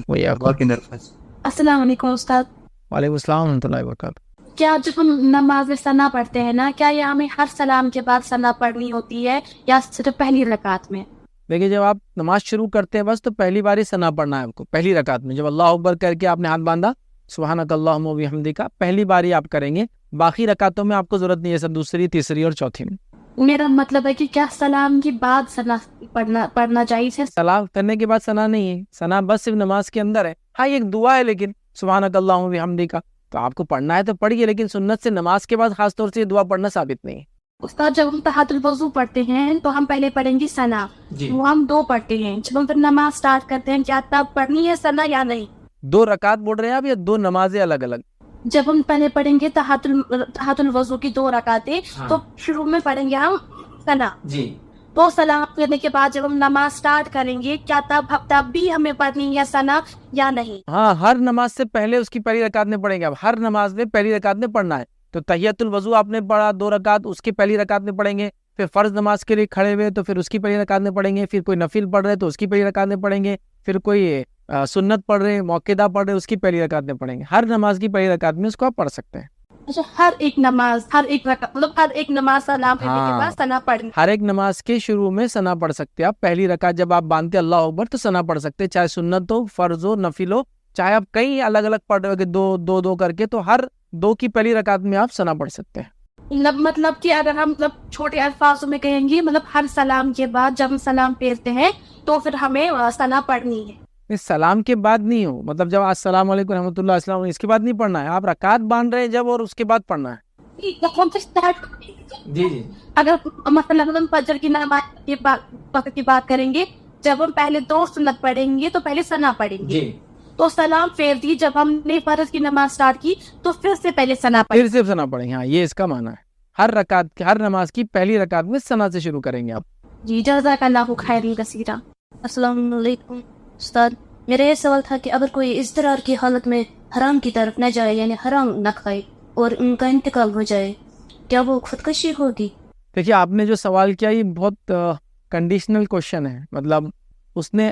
السلام علیکم استاد. وعلیکم السلام ورحمۃ اللہ وبرکاتہ. کیا جب ہم نماز ثنا پڑھتے ہیں نا, کیا یہ ہمیں ہر سلام کے بعد ثنا پڑھنی ہوتی ہے یا صرف پہلی رکعت میں؟ دیکھیے, جب آپ نماز شروع کرتے ہیں بس تو پہلی بار ہی ثنا پڑھنا ہے آپ کو, پہلی رکعت میں. جب اللہ اکبر کر کے آپ نے ہاتھ باندھا, سبحانک اللہم و بحمدک, پہلی بار ہی آپ کریں گے. باقی رکعتوں میں آپ کو ضرورت نہیں ہے, سب دوسری, تیسری اور چوتھی میں. میرا مطلب ہے کہ کیا سلام کے بعد ثنا پڑھنا چاہیے؟ سلام کرنے کے بعد ثنا نہیں ہے, ثنا بس صرف نماز کے اندر ہے. ہاں یہ ایک دعا ہے, لیکن سبحانک اللہم و بحمدک تو آپ کو پڑھنا ہے تو پڑھیے, لیکن سنت سے نماز کے بعد خاص طور سے یہ دعا پڑھنا ثابت نہیں ہے. استاد, جب ہم تحت الوضو پڑھتے ہیں تو ہم پہلے پڑھیں گے ثنا, وہ ہم 2 پڑھتے ہیں. جب ہم پھر نماز سٹارٹ کرتے ہیں, کیا تب پڑھنی ہے ثنا یا نہیں؟ 2 رکعت بول رہے ہیں آپ یا 2 نمازیں الگ الگ؟ جب ہم پہلے پڑھیں گے تحت الوضو کی 2 رکعتیں, تو شروع میں پڑھیں گے ہم ثنا. تو سلام کرنے کے بعد جب ہم نماز سٹارٹ کریں گے, کیا تب بھی ہمیں پڑھنی ہے ثنا یا نہیں؟ ہاں, ہر نماز سے پہلے اس کی پہلی رکعت میں پڑھیں گے. اب ہر نماز میں پہلی رکعت میں پڑھنا ہے. تو تحیت الوضو آپ نے پڑھا 2 رکعت، اس کی پہلی رکعت میں پڑھیں گے، پھر فرض نماز کے لیے کھڑے ہوئے تو پھر اس کی پہلی رکعت میں پڑھیں گے، پھر کوئی نفل پڑھ رہے تو اس کی پہلی رکعت میں پڑھیں گے، پھر کوئی سنت پڑھ رہے موقعہ پڑھ رہے اس کی پہلی رکعت میں پڑھیں گے. ہر نماز کی پہلی رکعت میں اس کو آپ پڑھ سکتے ہیں. اچھا، ہر ایک نماز، ہر ایک رکعت، مطلب ہر ایک نماز سلام پھیرنے کے بعد ثنا پڑھنی. ہر ایک نماز کے شروع میں ثنا پڑھ سکتے ہیں آپ. پہلی رکعت جب آپ باندھتے اللہ اکبر تو ثنا پڑھ سکتے ہیں، چاہے سنت ہو، فرض ہو، نفل ہو، چاہے آپ کئی الگ الگ پڑھ رہے ہو کہ دو کر کے، تو ہر 2 کی پہلی رکعت میں آپ ثنا پڑھ سکتے ہیں. مطلب کہ اگر ہم چھوٹے الفاظوں میں کہیں گے، مطلب ہر سلام کے بعد جب ہم سلام پھیرتے ہیں تو پھر ہمیں ثنا پڑھنی ہے. سلام کے بعد نہیں ہو، مطلب جب السلام علیکم رحمۃ اللہ السلام اس کے بعد نہیں پڑھنا ہے، آپ رکعت باندھ رہے ہیں جب اور اس کے بعد پڑھنا ہے. جی اگر مثلا ہم فجر کی نماز کے وقت کی بات کریں گے، جب ہم پہلے 2 سنت پڑھیں گے تو پہلے ثنا پڑھیں گے، تو سلام پھیر دی. جب ہم نے فرض کی نماز سٹارٹ کی تو پھر سے پہلے ثنا پڑھیں، پھر سے ثنا پڑھیں گے. ہاں، یہ اس کا معنی ہے. ہر رکعت، ہر نماز کی پہلی رکعت میں ثنا سے شروع کریں گے آپ. جی جزاک اللہ خیرا کثیرا. السلام علیکم استاد، میرا یہ سوال تھا کہ اگر کوئی اضطرار کی حالت میں حرام کی طرف نہ جائے، یعنی حرام نہ کھائے اور ان کا انتقال ہو جائے، کیا وہ خودکشی ہوگی؟ دیکھیے، آپ نے جو سوال کیا یہ بہت کنڈیشنل کوشچن ہے. مطلب اس نے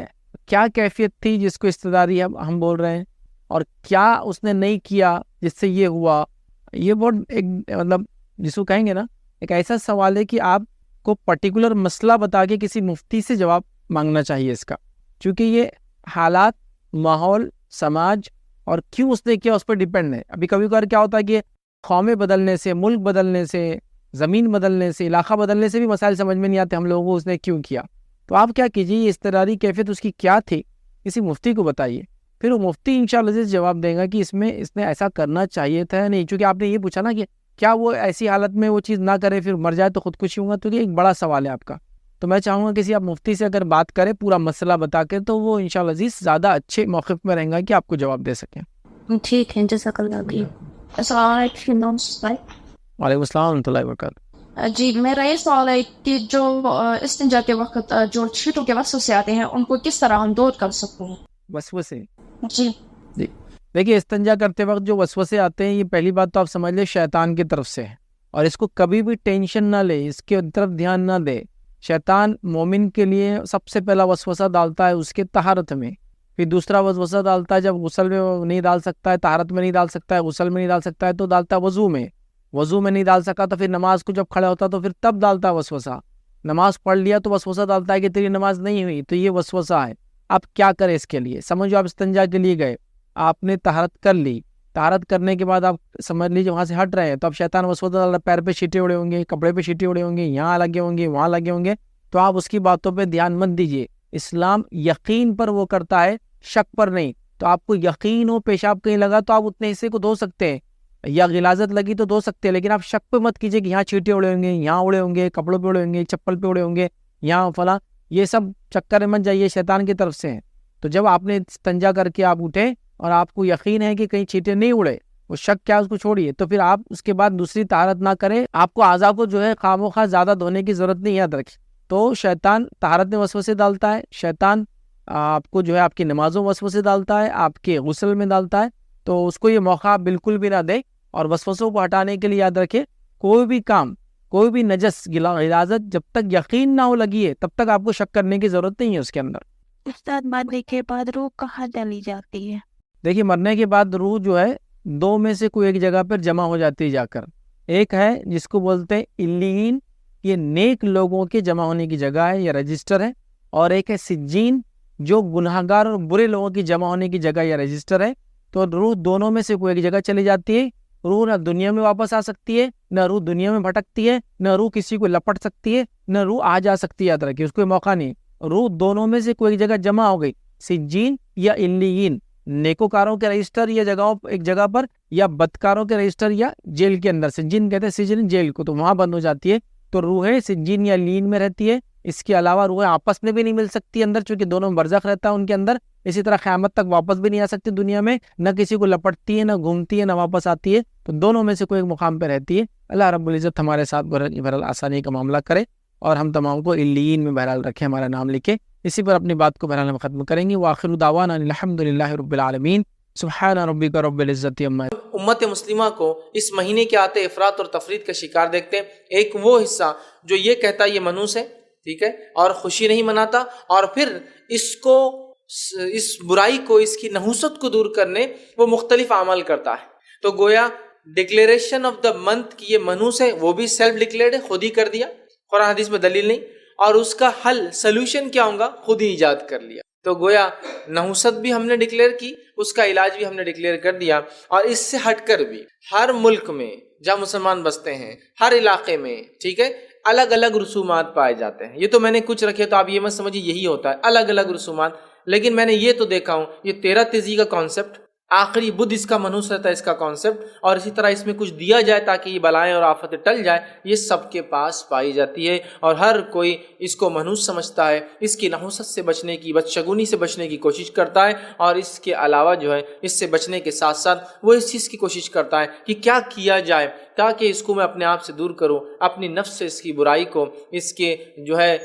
کیا کیفیت تھی جس کو استداری ہم بول رہے ہیں، اور کیا اس نے نہیں کیا جس سے یہ ہوا. یہ بہت ایک مطلب جس کو کہیں گے نا، ایک ایسا سوال ہے کہ آپ کو پرٹیکولر مسئلہ بتا کے کسی مفتی سے جواب مانگنا چاہیے اس کا، چونکہ یہ حالات، ماحول، سماج اور کیوں اس نے کیا اس پر ڈیپینڈ ہے. ابھی کبھی کبھار کیا ہوتا ہے کہ قومیں بدلنے سے، ملک بدلنے سے، زمین بدلنے سے، علاقہ بدلنے سے بھی مسائل سمجھ میں نہیں آتے ہم لوگوں کو اس نے کیوں کیا. تو آپ کیا کیجیے، یہ اضطراری کیفیت اس کی کیا تھی، کسی مفتی کو بتائیے، پھر وہ مفتی انشاءاللہ جواب دے گا کہ اس میں اس نے ایسا کرنا چاہیے تھا یا نہیں. چونکہ آپ نے یہ پوچھا نا کہ کیا وہ ایسی حالت میں وہ چیز نہ کرے پھر مر جائے تو خودکشی ہوگا، تو یہ ایک بڑا سوال ہے آپ کا. تو میں چاہوں گا کسی آپ مفتی سے اگر بات کریں پورا مسئلہ بتا کے، تو وہ انشاءاللہ عزیز زیادہ اچھے موقف میں رہیں گا کہ آپ کو جواب دے سکیں. ٹھیک ہے، جزاک اللہ خیر. السلام علیکم. وعلیکم السلام ورحمۃ اللہ وبرکاتہ. جی میرا یہ سوال ہے کہ جو استنجا کے وقت جو چھینٹوں کے وسوسے آتے ہیں ان کو کس طرح ہم دور کر سکتے ہیں؟ وسوسے؟ جی دیکھیے، استنجا کرتے وقت جو وسوسے آتے ہیں، یہ پہلی بات تو آپ سمجھ لیں شیطان کی طرف سے ہے، اور اس کو کبھی بھی ٹینشن نہ لے، اس کے طرف دھیان نہ دے. شیطان مومن کے لیے سب سے پہلا وسوسہ ڈالتا ہے اس کے طہارت میں، پھر دوسرا وسوسہ ڈالتا ہے جب غسل میں نہیں ڈال سکتا ہے، طہارت میں نہیں ڈال سکتا ہے، غسل میں نہیں ڈال سکتا ہے تو ڈالتا ہے وضو میں. وضو میں نہیں ڈال سکا تو پھر نماز کو جب کھڑا ہوتا تو پھر تب ڈالتا ہے وسوسہ. نماز پڑھ لیا تو وسوسہ ڈالتا ہے کہ تیری نماز نہیں ہوئی، تو یہ وسوسہ ہے. اب کیا کرے اس کے لیے؟ سمجھو آپ استنجا کے لیے گئے، آپ نے طہارت کر لی، طہارت کرنے کے بعد آپ سمجھ لیجیے وہاں سے ہٹ رہے ہیں، تو اب شیطان وسوسہ ڈال رہا ہے، پیر پہ چھینٹے اڑے ہوں گے، کپڑے پہ چھینٹے اڑے ہوں گے، یہاں لگے ہوں گے، وہاں لگے ہوں گے، تو آپ اس کی باتوں پہ دھیان مت دیجیے. اسلام یقین پر وہ کرتا ہے، شک پر نہیں. تو آپ کو یقین ہو پیشاب کہیں لگا تو آپ اتنے حصے کو دھو سکتے ہیں، یا غلاظت لگی تو دھو سکتے ہیں، لیکن آپ شک پہ مت کیجیے کہ یہاں چھینٹے اڑے ہوں گے، یہاں اڑے ہوں گے، کپڑوں پہ اڑے ہوں گے، چپل پہ اڑے ہوں گے، یہاں فلاں. یہ سب چکر مت جائیے، شیطان کی طرف سے ہیں. تو جب آپ نے استنجا کر کے آپ اٹھے اور آپ کو یقین ہے کہ کہیں چھینٹے نہیں اڑے، وہ شک کیا اس کو چھوڑیے، تو پھر آپ اس کے بعد دوسری طہارت نہ کریں. آپ کو اعضاء کو جو ہے خواہ مخواہ زیادہ دھونے کی ضرورت نہیں، یاد رکھیں. تو شیطان طہارت میں وسوسے ڈالتا ہے، شیطان آپ کو جو ہے آپ کی نمازوں وسوسے ڈالتا ہے، آپ کے غسل میں ڈالتا ہے. تو اس کو یہ موقع آپ بالکل بھی نہ دیں، اور وسوسوں کو ہٹانے کے لیے یاد رکھیں کوئی بھی کام، کوئی بھی نجس غلاظت جب تک یقین نہ ہو لگی ہے تب تک آپ کو شک کرنے کی ضرورت نہیں ہے اس کے اندر. استاد، مرنے کے بعد روح کہاں ڈالی جاتی ہے؟ دیکھیے، مرنے کے بعد روح جو ہے 2 میں سے کوئی ایک جگہ پر جمع ہو جاتی ہے جا کر. ایک ہے جس کو بولتے ہیں علیین، یہ نیک لوگوں کے جمع ہونے کی جگہ ہے یا رجسٹر ہے. اور ایک ہے سجین، جو گناہگار اور برے لوگوں کی جمع ہونے کی جگہ یا رجسٹر ہے. تو روح دونوں میں سے کوئی ایک جگہ چلی جاتی ہے. روح نہ دنیا میں واپس آ سکتی ہے، نہ روح دنیا میں بھٹکتی ہے، نہ روح کسی کو لپٹ سکتی ہے، نہ روح آ جا سکتی ہے. یاد رکھیے اس کو موقع نہیں. روح دونوں میں سے کوئی ایک جگہ جمع ہو گئی، سجین یا علیین، نیکوکاروں کے رجسٹر یا جگہوں ایک جگہ پر، یا بدکاروں کے رجسٹر یا جیل کے اندر. سجین کہتے ہیں سجن جیل کو، تو وہاں بند ہو جاتی ہے. تو روحیں سجین یا علیین میں رہتی ہے. اس کے علاوہ روحیں آپس میں بھی نہیں مل سکتی اندر، چونکہ دونوں برزخ رہتا ہے ان کے اندر. اسی طرح قیامت تک واپس بھی نہیں آ سکتی دنیا میں، نہ کسی کو لپٹتی ہے، نہ گھومتی ہے، نہ واپس آتی ہے. تو دونوں میں سے کوئی ایک مقام پہ رہتی ہے. اللہ رب العزت ہمارے ساتھ بہرحال آسانی کا معاملہ کرے، اور ہم تمام کو علیین میں بہرحال رکھے، ہمارا نام لکھے. اسی پر اپنی بات کو بہرحال ہم ختم کریں گے. وآخر دعوانا الحمد للہ رب العالمین. سبحان ربک رب العزت عما. امت مسلمہ کو اس مہینے کے آتے افراط اور تفریط کا شکار دیکھتے ہیں. ایک وہ حصہ جو یہ کہتا ہے یہ منحوس ہے، ٹھیک ہے، اور خوشی نہیں مناتا، اور پھر اس برائی کو، اس کی نحوست کو دور کرنے وہ مختلف اعمال کرتا ہے. تو گویا ڈکلیریشن آف دا منتھ کی یہ منحوس ہے، وہ بھی سیلف ڈکلیئرڈ ہے، خود ہی کر دیا، قرآن حدیث میں دلیل نہیں، اور اس کا حل سلوشن کیا ہوگا، خود ہی ایجاد کر لیا. تو گویا نحوست بھی ہم نے ڈکلیئر کی، اس کا علاج بھی ہم نے ڈکلیئر کر دیا. اور اس سے ہٹ کر بھی ہر ملک میں جہاں مسلمان بستے ہیں، ہر علاقے میں، ٹھیک ہے، الگ الگ رسومات پائے جاتے ہیں. یہ تو میں نے کچھ رکھے تو آپ یہ مت سمجھیے یہی ہوتا ہے، الگ الگ رسومات. لیکن میں نے یہ تو دیکھا ہوں، یہ 13 تیزی کا کانسیپٹ، آخری بدھ اس کا منحوس رہتا ہے اس کا کانسیپٹ، اور اسی طرح اس میں کچھ دیا جائے تاکہ یہ بلائیں اور آفتیں ٹل جائے، یہ سب کے پاس پائی جاتی ہے. اور ہر کوئی اس کو منحوس سمجھتا ہے، اس کی نحوست سے بچنے کی، بدشگونی سے بچنے کی کوشش کرتا ہے. اور اس کے علاوہ جو ہے اس سے بچنے کے ساتھ ساتھ وہ اس چیز کی کوشش کرتا ہے کہ کیا کیا جائے تاکہ اس کو میں اپنے آپ سے دور کروں، اپنی نفس سے اس کی برائی کو، اس کے جو ہے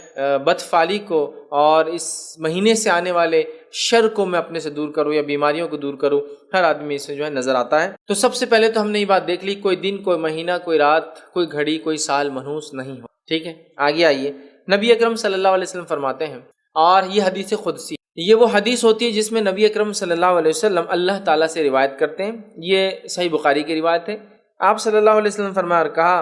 بدفعالی کو، اور اس مہینے سے آنے والے شر کو میں اپنے سے دور کروں یا بیماریوں کو دور کروں. ہر آدمی اس میں جو ہے نظر آتا ہے. تو سب سے پہلے تو ہم نے یہ بات دیکھ لی، کوئی دن، کوئی مہینہ، کوئی رات، کوئی گھڑی، کوئی سال منحوس نہیں ہو. ٹھیک ہے، آگے آئیے. نبی اکرم صلی اللہ علیہ وسلم فرماتے ہیں، اور یہ حدیث قدسی، یہ وہ حدیث ہوتی ہے جس میں نبی اکرم صلی اللہ علیہ وسلم اللہ تعالیٰ سے روایت کرتے ہیں. یہ صحیح بخاری کی روایت ہے. آپ صلی اللہ علیہ وسلم فرمایا اور کہا،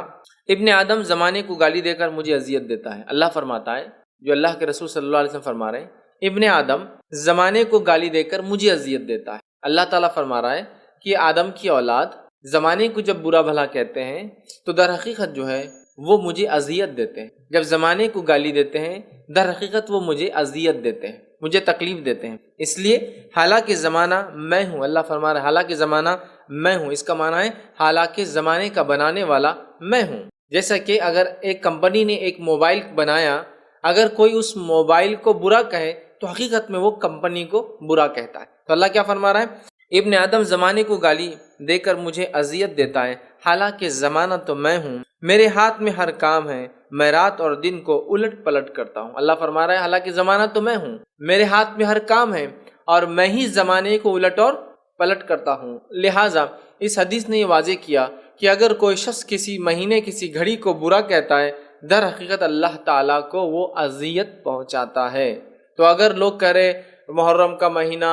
ابن آدم زمانے کو گالی دے کر مجھے اذیت دیتا ہے. اللہ فرماتا ہے، جو اللہ کے رسول صلی اللہ علیہ وسلم فرما رہے ہیں، ابن آدم زمانے کو گالی دے کر مجھے اذیت دیتا ہے. اللہ تعالیٰ فرما رہا ہے کہ آدم کی اولاد زمانے کو جب برا بھلا کہتے ہیں تو در حقیقت جو ہے وہ مجھے اذیت دیتے ہیں. جب زمانے کو گالی دیتے ہیں در حقیقت وہ مجھے اذیت دیتے ہیں، مجھے تکلیف دیتے ہیں. اس لیے حالانکہ زمانہ میں ہوں، اللہ فرما رہا ہے حالانکہ زمانہ میں ہوں، اس کا معنی ہے حالانکہ زمانے کا بنانے والا میں ہوں. جیسا کہ اگر ایک کمپنی نے ایک موبائل بنایا، اگر کوئی اس موبائل کو برا کہے تو حقیقت میں وہ کمپنی کو برا کہتا ہے. تو اللہ کیا فرما رہا ہے، ابن آدم زمانے کو گالی دے کر مجھے اذیت دیتا ہے، حالانکہ زمانہ تو میں ہوں، میرے ہاتھ میں ہر کام ہے، میں رات اور دن کو الٹ پلٹ کرتا ہوں. اللہ فرما رہا ہے حالانکہ زمانہ تو میں ہوں، میرے ہاتھ میں ہر کام ہے، اور میں ہی زمانے کو الٹ اور پلٹ کرتا ہوں. لہٰذا اس حدیث نے یہ واضح کیا کہ اگر کوئی شخص کسی مہینے، کسی گھڑی کو برا کہتا ہے، در حقیقت اللہ تعالیٰ کو وہ اذیت پہنچاتا ہے. تو اگر لوگ کہہ رہے محرم کا مہینہ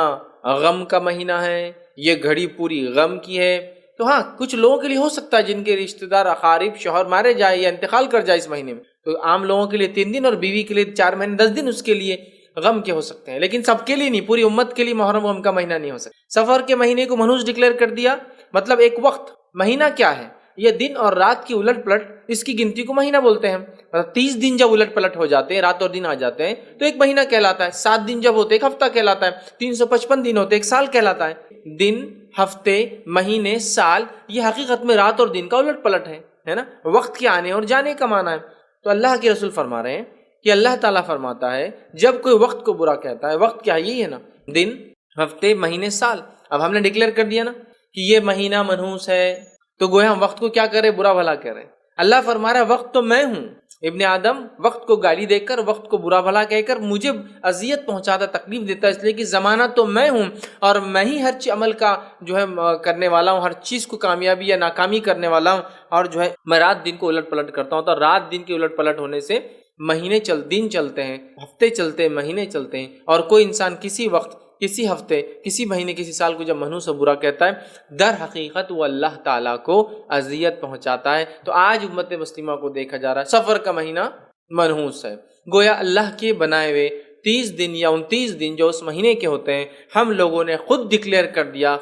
غم کا مہینہ ہے، یہ گھڑی پوری غم کی ہے، تو ہاں کچھ لوگوں کے لیے ہو سکتا ہے جن کے رشتہ دار، اقارب، شوہر مارے جائے یا انتقال کر جائے اس مہینے میں، تو عام لوگوں کے لیے 3 دن اور بیوی کے لیے 4 مہینے 10 دن اس کے لیے غم کے ہو سکتے ہیں. لیکن سب کے لیے نہیں، پوری امت کے لیے محرم غم کا مہینہ نہیں ہو سکتا. سفر کے مہینے کو منحوس ڈکلیئر کر دیا، مطلب ایک وقت. مہینہ کیا ہے؟ یہ دن اور رات کی الٹ پلٹ، اس کی گنتی کو مہینہ بولتے ہیں. مطلب 30 دن جب الٹ پلٹ ہو جاتے ہیں، رات اور دن آ جاتے ہیں، تو ایک مہینہ کہلاتا ہے. 7 دن جب ہوتے ایک ہفتہ کہلاتا ہے. 355 دن ہوتے ایک سال کہلاتا ہے. دن، ہفتے، مہینے، سال، یہ حقیقت میں رات اور دن کا الٹ پلٹ ہے نا، وقت کے آنے اور جانے کا معنی ہے. تو اللہ کے رسول فرما رہے ہیں کہ اللہ تعالیٰ فرماتا ہے جب کوئی وقت کو برا کہتا ہے، وقت کیا یہی ہے نا، دن، ہفتے، مہینے، سال. اب ہم نے ڈکلیئر کر دیا نا کہ یہ مہینہ منحوس ہے، تو گویا ہم وقت کو کیا کریں، برا بھلا کریں. اللہ فرما رہا ہے وقت تو میں ہوں، ابن آدم وقت کو گالی دے کر، وقت کو برا بھلا کہہ کر مجھے اذیت پہنچاتا، تکلیف دیتا، اس لیے کہ زمانہ تو میں ہوں، اور میں ہی ہر عمل کا جو ہے کرنے والا ہوں، ہر چیز کو کامیابی یا ناکامی کرنے والا ہوں، اور جو ہے میں رات دن کو الٹ پلٹ کرتا ہوں. تو رات دن کے الٹ پلٹ ہونے سے مہینے دن چلتے ہیں، ہفتے چلتے ہیں، مہینے چلتے ہیں. اور کوئی انسان کسی وقت، کسی ہفتے، کسی مہینے، کسی سال کو جب منحوس و برا کہتا ہے، در حقیقت وہ اللہ تعالیٰ کو اذیت پہنچاتا ہے. تو آج امت مسلمہ کو دیکھا جا رہا ہے سفر کا مہینہ منحوس ہے. گویا اللہ کے بنائے ہوئے 30 دن یا 29 دن جو اس مہینے کے ہوتے ہیں، ہم لوگوں نے خود ڈکلیئر کر دیا،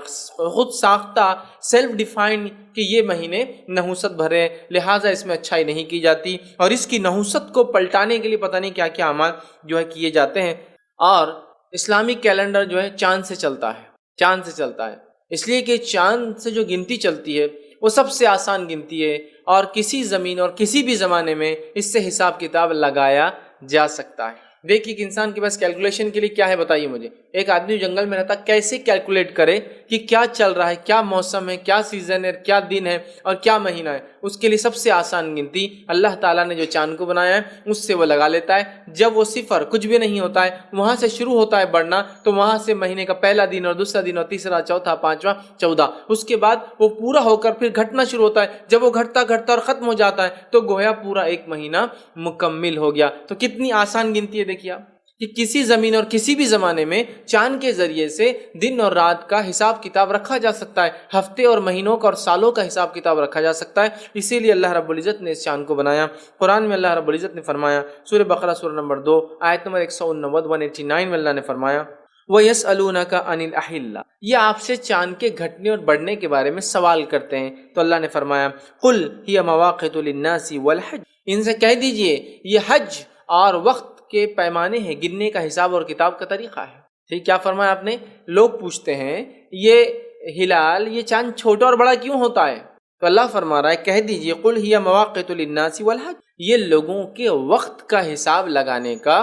خود ساختہ، سیلف ڈیفائن کہ یہ مہینے نحوست بھرے ہیں، لہٰذا اس میں اچھائی نہیں کی جاتی. اور اس کی نحوست کو پلٹانے کے لیے پتہ نہیں کیا کیا اعمال جو ہے کیے جاتے ہیں. اور اسلامک کیلنڈر جو ہے چاند سے چلتا ہے، چاند سے چلتا ہے، اس لیے کہ چاند سے جو گنتی چلتی ہے وہ سب سے آسان گنتی ہے، اور کسی زمین اور کسی بھی زمانے میں اس سے حساب کتاب لگایا جا سکتا ہے. دیکھیے کہ انسان کے پاس کیلکولیشن کے لیے کیا ہے، بتائیے مجھے. ایک آدمی جنگل میں رہتا کیسے کیلکولیٹ کرے کہ کیا چل رہا ہے، کیا موسم ہے، کیا سیزن ہے، کیا دن ہے اور کیا مہینہ ہے. اس کے لیے سب سے آسان گنتی اللہ تعالیٰ نے جو چاند کو بنایا ہے اس سے وہ لگا لیتا ہے. جب وہ صفر کچھ بھی نہیں ہوتا ہے وہاں سے شروع ہوتا ہے بڑھنا تو وہاں سے مہینے کا پہلا دن اور دوسرا دن اور تیسرا چوتھا پانچواں 14 اس کے بعد وہ پورا ہو کر پھر گھٹنا شروع ہوتا ہے. جب وہ گھٹتا گھٹتا اور ختم ہو جاتا ہے تو گویا پورا ایک مہینہ مکمل ہو گیا. تو کتنی آسان گنتی ہے دیکھیے آپ کہ کسی زمین اور کسی بھی زمانے میں چاند کے ذریعے سے دن اور رات کا حساب کتاب رکھا جا سکتا ہے, ہفتے اور مہینوں کا اور سالوں کا حساب کتاب رکھا جا سکتا ہے. اسی لیے اللہ رب العزت نے اس چاند کو بنایا. قرآن میں اللہ رب العزت نے فرمایا سورہ بقرہ سورہ نمبر 2 آیت نمبر 189 میں اللہ نے فرمایا وَيَسْأَلُونَكَ عَنِ الْأَحِلَّةِ, یہ آپ سے چاند کے گھٹنے اور بڑھنے کے بارے میں سوال کرتے ہیں. تو اللہ نے فرمایا قُلْ هِيَ مَوَاقِتُ لِلنَّاسِ وَالْحَجِّ, ان سے کہہ دیجئے یہ حج اور وقت کے پیمانے ہیں, گننے کا حساب اور کتاب کا طریقہ ہے. ٹھیک, کیا فرمایا آپ نے؟ لوگ پوچھتے ہیں یہ ہلال یہ چاند چھوٹا اور بڑا کیوں ہوتا ہے؟ تو اللہ فرما رہا ہے کہہ دیجئے قُلْ هِيَ مَوَاقِتُ لِلنَّاسِ وَالْحَجِّ, یہ لوگوں کے وقت کا حساب لگانے کا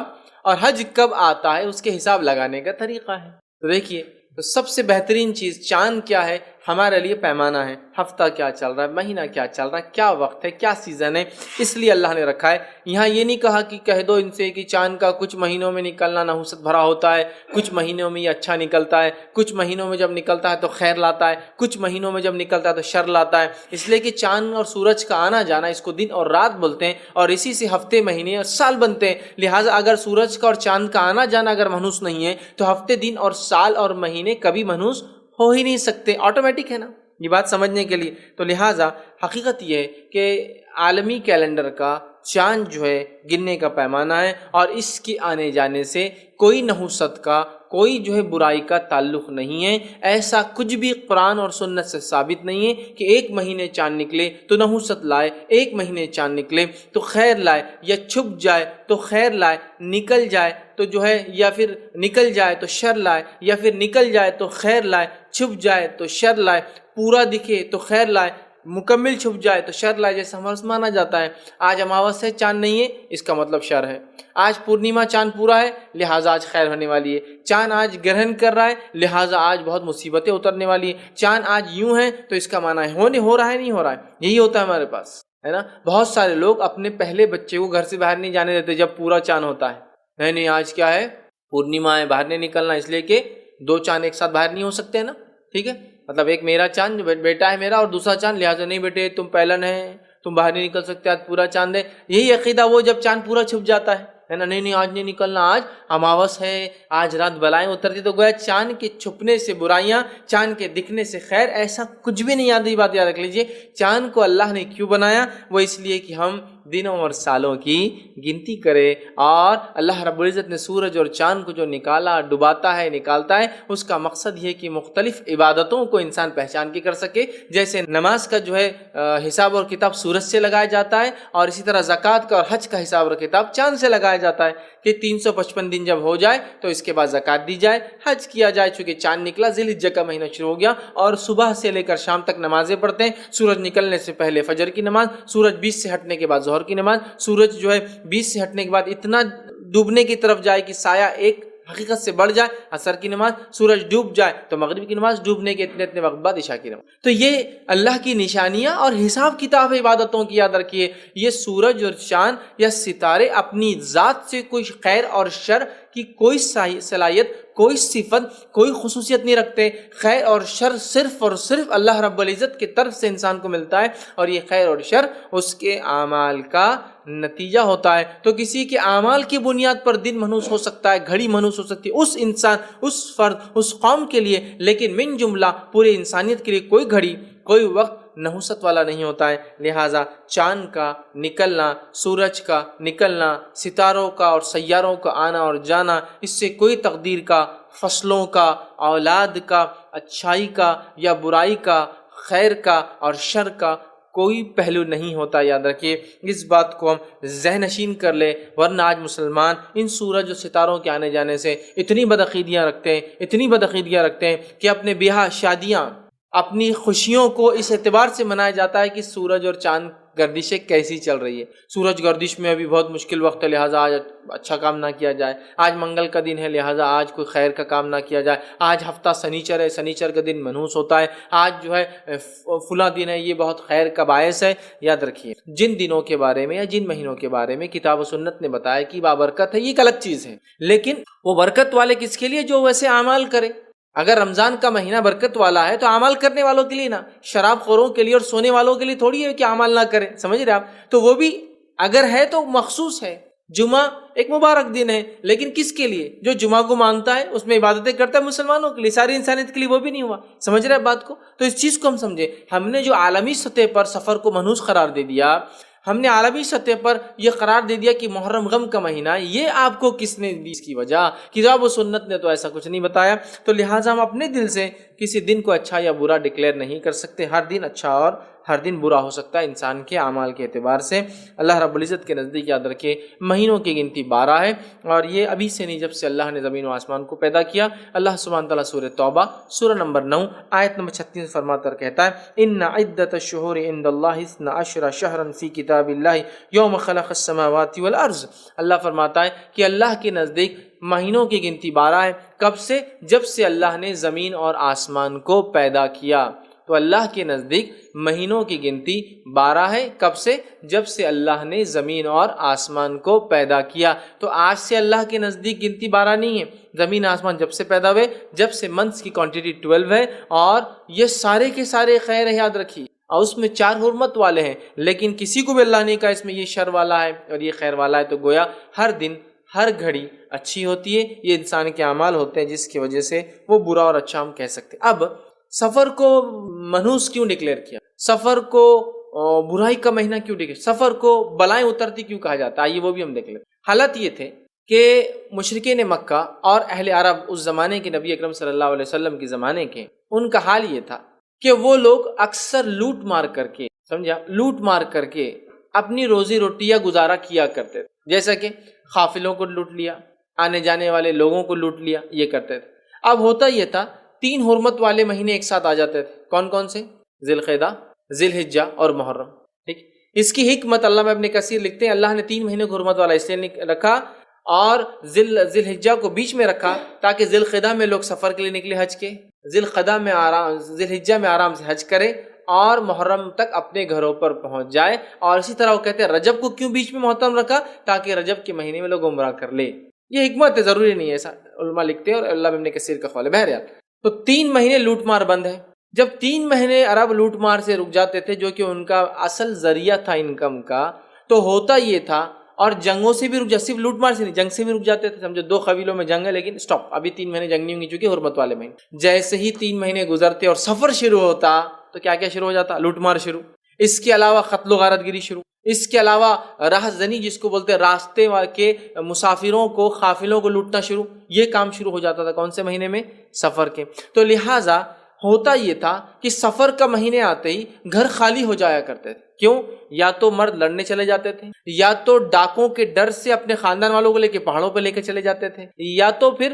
اور حج کب آتا ہے اس کے حساب لگانے کا طریقہ ہے. تو دیکھیے تو سب سے بہترین چیز چاند کیا ہے ہمارے لیے پیمانہ ہے. ہفتہ کیا چل رہا ہے, مہینہ کیا چل رہا ہے, کیا وقت ہے, کیا سیزن ہے, اس لیے اللہ نے رکھا ہے. یہاں یہ نہیں کہا کہ کہہ دو ان سے کہ چاند کا کچھ مہینوں میں نکلنا نحوست بھرا ہوتا ہے, کچھ مہینوں میں یہ اچھا نکلتا ہے, کچھ مہینوں میں جب نکلتا ہے تو خیر لاتا ہے, کچھ مہینوں میں جب نکلتا ہے تو شر لاتا ہے. اس لیے کہ چاند اور سورج کا آنا جانا اس کو دن اور رات بولتے ہیں اور اسی سے ہفتے مہینے اور سال بنتے ہیں. لہٰذا اگر سورج کا اور چاند کا آنا جانا اگر منحوس نہیں ہے تو ہفتے دن اور سال اور مہینے کبھی منحوس ہو ہی نہیں سکتے, آٹومیٹک ہے نا یہ بات سمجھنے کے لیے. تو لہٰذا حقیقت یہ ہے کہ عالمی کیلنڈر کا چاند جو ہے گننے کا پیمانہ ہے اور اس کے آنے جانے سے کوئی نحوست کا کوئی جو ہے برائی کا تعلق نہیں ہے. ایسا کچھ بھی قرآن اور سنت سے ثابت نہیں ہے کہ ایک مہینے چاند نکلے تو نحوست لائے, ایک مہینے چاند نکلے تو خیر لائے, یا چھپ جائے تو خیر لائے, نکل جائے تو جو ہے یا پھر نکل جائے تو شر لائے, یا پھر نکل جائے تو خیر لائے, چھپ جائے تو شر لائے, پورا دکھے تو خیر لائے, مکمل چھپ جائے تو شر لائے. جیسے ہمارا مانا جاتا ہے آج اماوس ہے چاند نہیں ہے اس کا مطلب شر ہے, آج پورنیما چاند پورا ہے لہٰذا آج خیر ہونے والی ہے, چاند آج گرہن کر رہا ہے لہٰذا آج بہت مصیبتیں اترنے والی ہیں, چاند آج یوں ہے تو اس کا معنی ہے ہو رہا ہے نہیں ہو رہا ہے. یہی ہوتا ہے ہمارے پاس ہے نا. بہت سارے لوگ اپنے پہلے بچے کو گھر سے باہر نہیں جانے دیتے جب پورا چاند ہوتا ہے. نہیں آج کیا ہے پورنیما ہے باہر نہیں نکلنا, اس لیے کہ 2 چاند ایک ساتھ باہر نہیں ہو سکتے ہیں نا. ٹھیک ہے, مطلب ایک میرا چاند بیٹا ہے میرا اور دوسرا چاند, لہٰذا نہیں بیٹے تم پہلن ہے تم باہر نہیں نکل سکتے, آج پورا چاند ہے. یہی عقیدہ وہ جب چاند پورا چھپ جاتا ہے نا, نہیں آج نہیں نکلنا, آج اماوس ہے, آج رات بلائیں اترتی, تو گویا چاند کے چھپنے سے برائیاں, چاند کے دکھنے سے خیر, ایسا کچھ بھی نہیں. یاد بات یاد رکھ لیجئے چاند کو اللہ نے کیوں بنایا, وہ اس لیے کہ ہم دنوں اور سالوں کی گنتی کرے. اور اللہ رب العزت نے سورج اور چاند کو جو نکالا, ڈباتا ہے, نکالتا ہے, اس کا مقصد یہ کہ مختلف عبادتوں کو انسان پہچان کے کر سکے. جیسے نماز کا جو ہے حساب اور کتاب سورج سے لگایا جاتا ہے, اور اسی طرح زکوٰۃ کا اور حج کا حساب اور کتاب چاند سے لگایا جاتا ہے کہ 355 دن جب ہو جائے تو اس کے بعد زکوٰۃ دی جائے, حج کیا جائے. چونکہ چاند نکلا ذی الحجہ کا مہینہ شروع ہو گیا اور صبح سے لے کر شام تک نمازیں پڑھتے ہیں. سورج نکلنے سے پہلے فجر کی نماز, سورج 20 سے ہٹنے کے بعد ظہر کی نماز, سورج جو ہے 20 سے ہٹنے کے بعد اتنا ڈوبنے کی طرف جائے کہ سایہ ایک حقیقت سے بڑھ جائے عصر کی نماز, سورج ڈوب جائے تو مغرب کی نماز, ڈوبنے کے اتنے وقت بعد عشاء کی نماز. تو یہ اللہ کی نشانیاں اور حساب کتاب عبادتوں کی یاد رکھیے. یہ سورج اور چاند یا ستارے اپنی ذات سے کوئی خیر اور شر کی کوئی صلاحیت, کوئی صفت, کوئی خصوصیت نہیں رکھتے. خیر اور شر صرف اور صرف اللہ رب العزت کی طرف سے انسان کو ملتا ہے, اور یہ خیر اور شر اس کے اعمال کا نتیجہ ہوتا ہے. تو کسی کے اعمال کی بنیاد پر دن منحوس ہو سکتا ہے, گھڑی منحوس ہو سکتی ہے اس انسان, اس فرد, اس قوم کے لیے, لیکن من جملہ پورے انسانیت کے لیے کوئی گھڑی, کوئی وقت نحوست والا نہیں ہوتا ہے. لہٰذا چاند کا نکلنا, سورج کا نکلنا, ستاروں کا اور سیاروں کا آنا اور جانا, اس سے کوئی تقدیر کا, فصلوں کا, اولاد کا, اچھائی کا یا برائی کا, خیر کا اور شر کا کوئی پہلو نہیں ہوتا. یاد رکھیے اس بات کو ہم ذہن نشین کر لیں, ورنہ آج مسلمان ان سورج و ستاروں کے آنے جانے سے اتنی بدعقیدیاں رکھتے ہیں کہ اپنے بیاہ شادیاں, اپنی خوشیوں کو اس اعتبار سے منایا جاتا ہے کہ سورج اور چاند گردشیں کیسی چل رہی ہے. سورج گردش میں ابھی بہت مشکل وقت ہے، لہٰذا آج اچھا کام نہ کیا جائے. آج منگل کا دن ہے، لہٰذا آج کوئی خیر کا کام نہ کیا جائے. آج ہفتہ سنیچر ہے، سنیچر کا دن منحوس ہوتا ہے. آج جو ہے فلاں دن ہے، یہ بہت خیر کا باعث ہے. یاد رکھیے جن دنوں کے بارے میں یا جن مہینوں کے بارے میں کتاب و سنت نے بتایا کہ بابرکت ہے، یہ ایک الگ چیز ہے، لیکن وہ برکت والے کس کے لیے؟ جو ویسے اعمال کرے. اگر رمضان کا مہینہ برکت والا ہے تو اعمال کرنے والوں کے لیے نا، شراب خوروں کے لیے اور سونے والوں کے لیے تھوڑی ہے کہ اعمال نہ کریں. سمجھ رہے آپ؟ تو وہ بھی اگر ہے تو مخصوص ہے. جمعہ ایک مبارک دن ہے، لیکن کس کے لیے؟ جو جمعہ کو مانتا ہے، اس میں عبادتیں کرتا ہے، مسلمانوں کے لیے، ساری انسانیت کے لیے وہ بھی نہیں ہوا. سمجھ رہے ہیں بات کو؟ تو اس چیز کو ہم سمجھیں. ہم نے جو عالمی سطح پر سفر کو منحوس قرار دے دیا، ہم نے عالمی سطح پر یہ قرار دے دیا کہ محرم غم کا مہینہ، یہ آپ کو کس نے دی اس کی وجہ؟ کتاب و سنت نے تو ایسا کچھ نہیں بتایا. تو لہٰذا ہم اپنے دل سے کسی دن کو اچھا یا برا ڈکلیئر نہیں کر سکتے. ہر دن اچھا اور ہر دن برا ہو سکتا ہے انسان کے اعمال کے اعتبار سے. اللہ رب العزت کے نزدیک یاد رکھے مہینوں کی گنتی 12 ہے، اور یہ ابھی سے نہیں، جب سے اللہ نے زمین و آسمان کو پیدا کیا. اللہ سبحانہ تعالیٰ سورہ توبہ سورہ نمبر 9 آیت نمبر 36 فرماتا اور کہتا ہے ان عدت الشہور عند اللہ 12 شہرا فی کتاب اللہ یوم خلق السماوات والارض. اللہ فرماتا ہے کہ اللہ کے نزدیک مہینوں کی گنتی 12 ہے. کب سے؟ جب سے اللہ نے زمین اور آسمان کو پیدا کیا. تو اللہ کے نزدیک مہینوں کی گنتی 12 ہے. کب سے؟ جب سے اللہ نے زمین اور آسمان کو پیدا کیا. تو آج سے اللہ کے نزدیک گنتی 12 نہیں ہے. زمین آسمان جب سے پیدا ہوئے، جب سے منتھس کی کوانٹٹی 12 ہے، اور یہ سارے کے سارے خیر ہے. یاد رکھیے، اور اس میں 4 حرمت والے ہیں، لیکن کسی کو بھی اللہ نے کہا اس میں یہ شر والا ہے اور یہ خیر والا ہے. تو گویا ہر دن ہر گھڑی اچھی ہوتی ہے. یہ انسان کے اعمال ہوتے ہیں جس کی وجہ سے وہ برا اور اچھا ہم کہہ سکتے ہیں. اب سفر کو منحوس کیوں ڈکلیئر کیا؟ سفر کو برائی کا مہینہ کیوں ڈکلیئر؟ سفر کو بلائیں اترتی کیوں کہا جاتا ہے؟ آئیے وہ بھی ہم دیکھ لیں. حالت یہ تھے کہ مشرکین مکہ اور اہل عرب اس زمانے کے نبی اکرم صلی اللہ علیہ وسلم کے زمانے کے، ان کا حال یہ تھا کہ وہ لوگ اکثر لوٹ مار کر کے، سمجھا، لوٹ مار کر کے اپنی روزی روٹی یا گزارا کیا کرتے تھے. جیسا کہ قافلوں کو لوٹ لیا، آنے جانے والے لوگوں کو لوٹ لیا، یہ کرتے تھے. اب ہوتا یہ تھا 3 حرمت والے مہینے ایک ساتھ آ جاتے تھے. کون کون سے؟ ذی القعدہ، ذی الحجہ اور محرم. ٹھیک، اس کی حکمت علامہ ابن کثیر لکھتے ہیں اللہ نے 3 مہینے کو حرمت والا اس لیے رکھا اور ذی الحجہ کو بیچ میں رکھا تاکہ ذی القعدہ میں لوگ سفر کے لیے نکلے حج کے، ذی الحجہ میں آرام سے حج کرے اور محرم تک اپنے گھروں پر پہنچ جائے. اور اسی طرح وہ کہتے ہیں رجب کو کیوں بیچ میں محترم رکھا؟ تاکہ رجب کے مہینے میں لوگ عمرہ کر لے. یہ حکمت ہے، ضروری نہیں ہے، ایسا علماء لکھتے ہیں اور علامہ ابن کثیر کا قول ہے. بہرحال تو 3 مہینے لوٹ مار بند ہے. جب 3 مہینے عرب لوٹ مار سے رک جاتے تھے، جو کہ ان کا اصل ذریعہ تھا انکم کا، تو ہوتا یہ تھا، اور جنگوں سے بھی رک جاتے، صرف لوٹ مار سے نہیں، جنگ سے بھی رک جاتے تھے. سمجھو 2 قبیلوں میں جنگ ہے لیکن سٹاپ، ابھی 3 مہینے جنگ نہیں ہوں گی چونکہ حرمت والے مہینے. جیسے ہی 3 مہینے گزرتے اور سفر شروع ہوتا تو کیا کیا شروع ہو جاتا؟ لوٹ مار شروع. اس کے علاوہ قتل و غارت گیری شروع. اس کے علاوہ راہ زنی، جس کو بولتے ہیں راستے کے مسافروں کو، قافلوں کو لوٹنا شروع. یہ کام شروع ہو جاتا تھا کون سے مہینے میں؟ سفر کے. تو لہٰذا ہوتا یہ تھا کہ سفر کا مہینے آتے ہی گھر خالی ہو جایا کرتے تھے. کیوں؟ یا تو مرد لڑنے چلے جاتے تھے، یا تو ڈاکوں کے ڈر سے اپنے خاندان والوں کو لے کے پہاڑوں پہ لے کے چلے جاتے تھے، یا تو پھر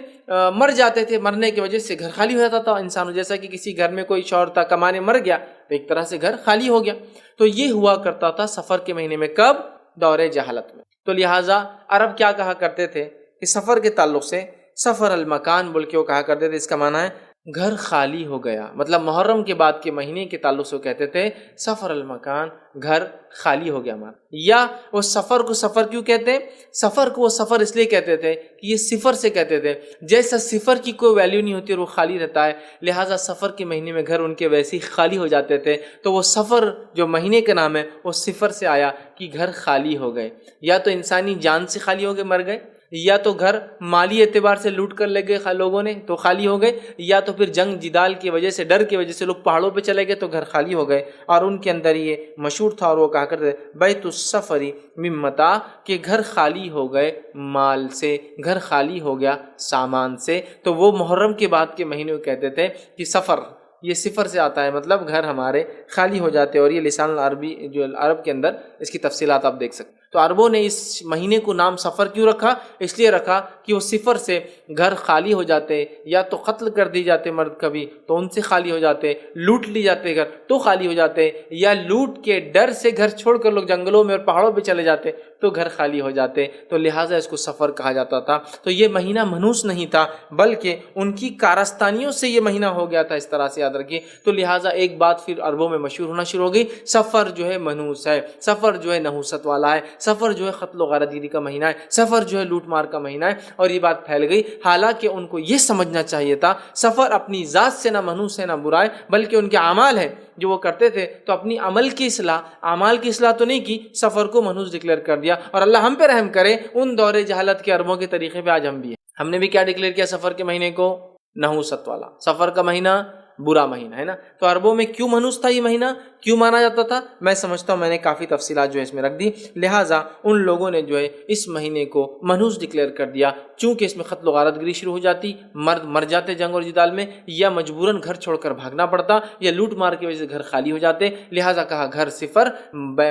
مر جاتے تھے. مرنے کی وجہ سے گھر خالی ہو جاتا تھا انسانوں. جیسا کہ کسی گھر میں کوئی شوہر تھا کمانے مر گیا تو ایک طرح سے گھر خالی ہو گیا. تو یہ ہوا کرتا تھا سفر کے مہینے میں. کب؟ دور جہالت میں. تو لہٰذا عرب کیا کہا کرتے تھے کہ سفر کے تعلق سے سفر المکان بول کے وہ کہا کرتے تھے. اس کا معنی ہے گھر خالی ہو گیا. مطلب محرم کے بعد کے مہینے کے تعلق سے وہ کہتے تھے سفر المکان، گھر خالی ہو گیا ہمارا. یا وہ سفر کو سفر کیوں کہتے ہیں؟ سفر کو وہ سفر اس لیے کہتے تھے کہ یہ صفر سے کہتے تھے. جیسا صفر کی کوئی ویلیو نہیں ہوتی اور وہ خالی رہتا ہے، لہٰذا سفر کے مہینے میں گھر ان کے ویسے ہی خالی ہو جاتے تھے. تو وہ سفر جو مہینے کا نام ہے وہ صفر سے آیا کہ گھر خالی ہو گئے. یا تو انسانی جان سے خالی ہو گئے، مر گئے، یا تو گھر مالی اعتبار سے لوٹ کر لے گئے لوگوں نے تو خالی ہو گئے، یا تو پھر جنگ جدال کی وجہ سے، ڈر کی وجہ سے لوگ پہاڑوں پہ چلے گئے تو گھر خالی ہو گئے. اور ان کے اندر یہ مشہور تھا اور وہ کہا کرتے بیت السفری من متاع، کہ گھر خالی ہو گئے مال سے، گھر خالی ہو گیا سامان سے. تو وہ محرم کے بعد کے مہینے کو کہتے تھے کہ سفر، یہ صفر سے آتا ہے، مطلب گھر ہمارے خالی ہو جاتے. اور یہ لسان العربی جو عرب کے اندر اس کی تفصیلات آپ دیکھ سکتے. تو عربوں نے اس مہینے کو نام سفر کیوں رکھا؟ اس لیے رکھا کہ وہ صفر سے گھر خالی ہو جاتے، یا تو قتل کر دی جاتے مرد کبھی تو ان سے خالی ہو جاتے، لوٹ لی جاتے گھر تو خالی ہو جاتے، یا لوٹ کے ڈر سے گھر چھوڑ کر لوگ جنگلوں میں اور پہاڑوں پہ چلے جاتے تو گھر خالی ہو جاتے، تو لہٰذا اس کو سفر کہا جاتا تھا۔ تو یہ مہینہ منحوس نہیں تھا، بلکہ ان کی کارستانیوں سے یہ مہینہ ہو گیا تھا، اس طرح سے یاد رکھیے۔ تو لہٰذا ایک بات پھر عربوں میں مشہور ہونا شروع ہو گئی، سفر جو ہے منحوس ہے، سفر جو ہے نحوست والا ہے، سفر جو ہے قتل و غارت گیری کا مہینہ ہے، سفر جو ہے لوٹ مار کا مہینہ ہے، اور یہ بات پھیل گئی۔ حالانکہ ان کو یہ سمجھنا چاہیے تھا سفر اپنی ذات سے نہ منحوس ہے نہ برا ہے، بلکہ ان کے اعمال ہیں جو وہ کرتے تھے، تو اپنی عمل کی اصلاح، اعمال کی اصلاح تو نہیں کی، سفر کو منحوس ڈکلیئر کر دیا۔ اور اللہ ہم پہ رحم کرے، ان دور جہالت کے عربوں کے طریقے پہ آج ہم بھی ہیں۔ ہم نے بھی کیا ڈکلیئر کیا سفر کے مہینے کو؟ نحوست والا، سفر کا مہینہ برا مہینہ ہے نا۔ تو عربوں میں کیوں منحوس تھا یہ مہینہ، کیوں مانا جاتا تھا؟ میں سمجھتا ہوں میں نے کافی تفصیلات جو ہے اس میں رکھ دی، لہٰذا ان لوگوں نے جو ہے اس مہینے کو منحوس ڈکلیئر کر دیا، چونکہ اس میں قتل و غارت گری شروع ہو جاتی، مرد مر جاتے جنگ اور جدال میں، یا مجبوراً گھر چھوڑ کر بھاگنا پڑتا، یا لوٹ مار کی وجہ سے گھر خالی ہو جاتے، لہٰذا کہا گھر صفر،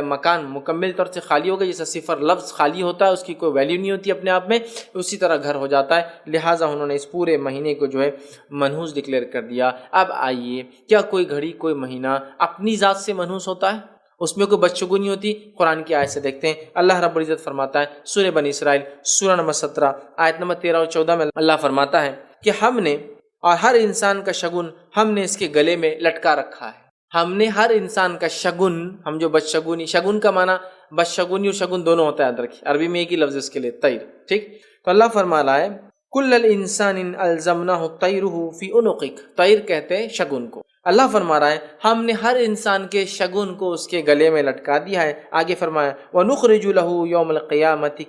مکان مکمل طور سے خالی ہو گیا، جیسا صفر لفظ خالی ہوتا ہے اس کی کوئی ویلیو نہیں ہوتی اپنے آپ میں، اسی طرح گھر ہو جاتا ہے، لہٰذا انہوں نے اس پورے مہینے کو جو ہے منحوس ڈکلیئر کر دیا۔ اب آئیے، کیا کوئی گھڑی کوئی مہینہ اپنی ذات سے منحوس ہوتا ہے؟ اس میں کوئی بدشگونی ہوتی؟ قرآن کی آیت سے دیکھتے ہیں، اللہ رب العزت فرماتا ہے سورہ بنی اسرائیل سورہ نمبر 17 آیت نمبر 13 اور 14 میں اللہ فرماتا ہے کہ ہم نے اور ہر انسان کا شگن ہم نے اس کے گلے میں لٹکا رکھا ہے۔ ہم نے ہر انسان کا شگن، ہم جو بدشگونی، شگن کا معنی بدشگونی اور شگن دونوں ہوتا ہے، یاد رکھیے عربی میں ایک ہی لفظ اس کے لیے، طیر، ٹھیک؟ تو اللہ فرما رہا ہے کل الانسان الزمناہ طیرہ فی عنقک، طیر کہتے ہیں شگن کو۔ اللہ فرما رہا ہے ہم نے ہر انسان کے شگن کو اس کے گلے میں لٹکا دیا ہے۔ آگے فرمایا وَنُخْرِجُ لَهُ يَوْمَ الْقِيَامَةِ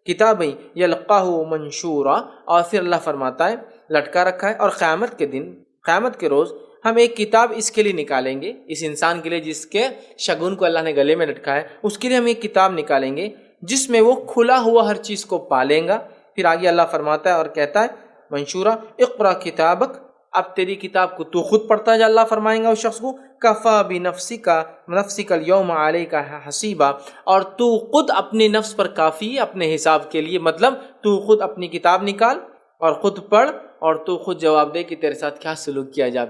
کتابًا یلقاہ منشورا، اور پھر اللہ فرماتا ہے لٹکا رکھا ہے، اور قیامت کے دن، قیامت کے روز ہم ایک کتاب اس کے لیے نکالیں گے، اس انسان کے لیے جس کے شگن کو اللہ نے گلے میں لٹکا ہے، اس کے لیے ہم ایک کتاب نکالیں گے جس میں وہ کھلا ہوا ہر چیز کو پالیں گا۔ پھر آگے اللہ فرماتا ہے اور کہتا ہے منشورا اقرا کتابک، اب تیری کتاب کو تو خود پڑھتا ہے، اللہ فرمائیں گا اس شخص کو، کفا بنفسک اليوم علیک حسیبا، اور تو خود اپنے نفس پر کافی اپنے حساب کے لیے، مطلب تو خود اپنی کتاب نکال اور خود پڑھ اور تو خود جواب دے کہ تیرے ساتھ کیا سلوک کیا جاتا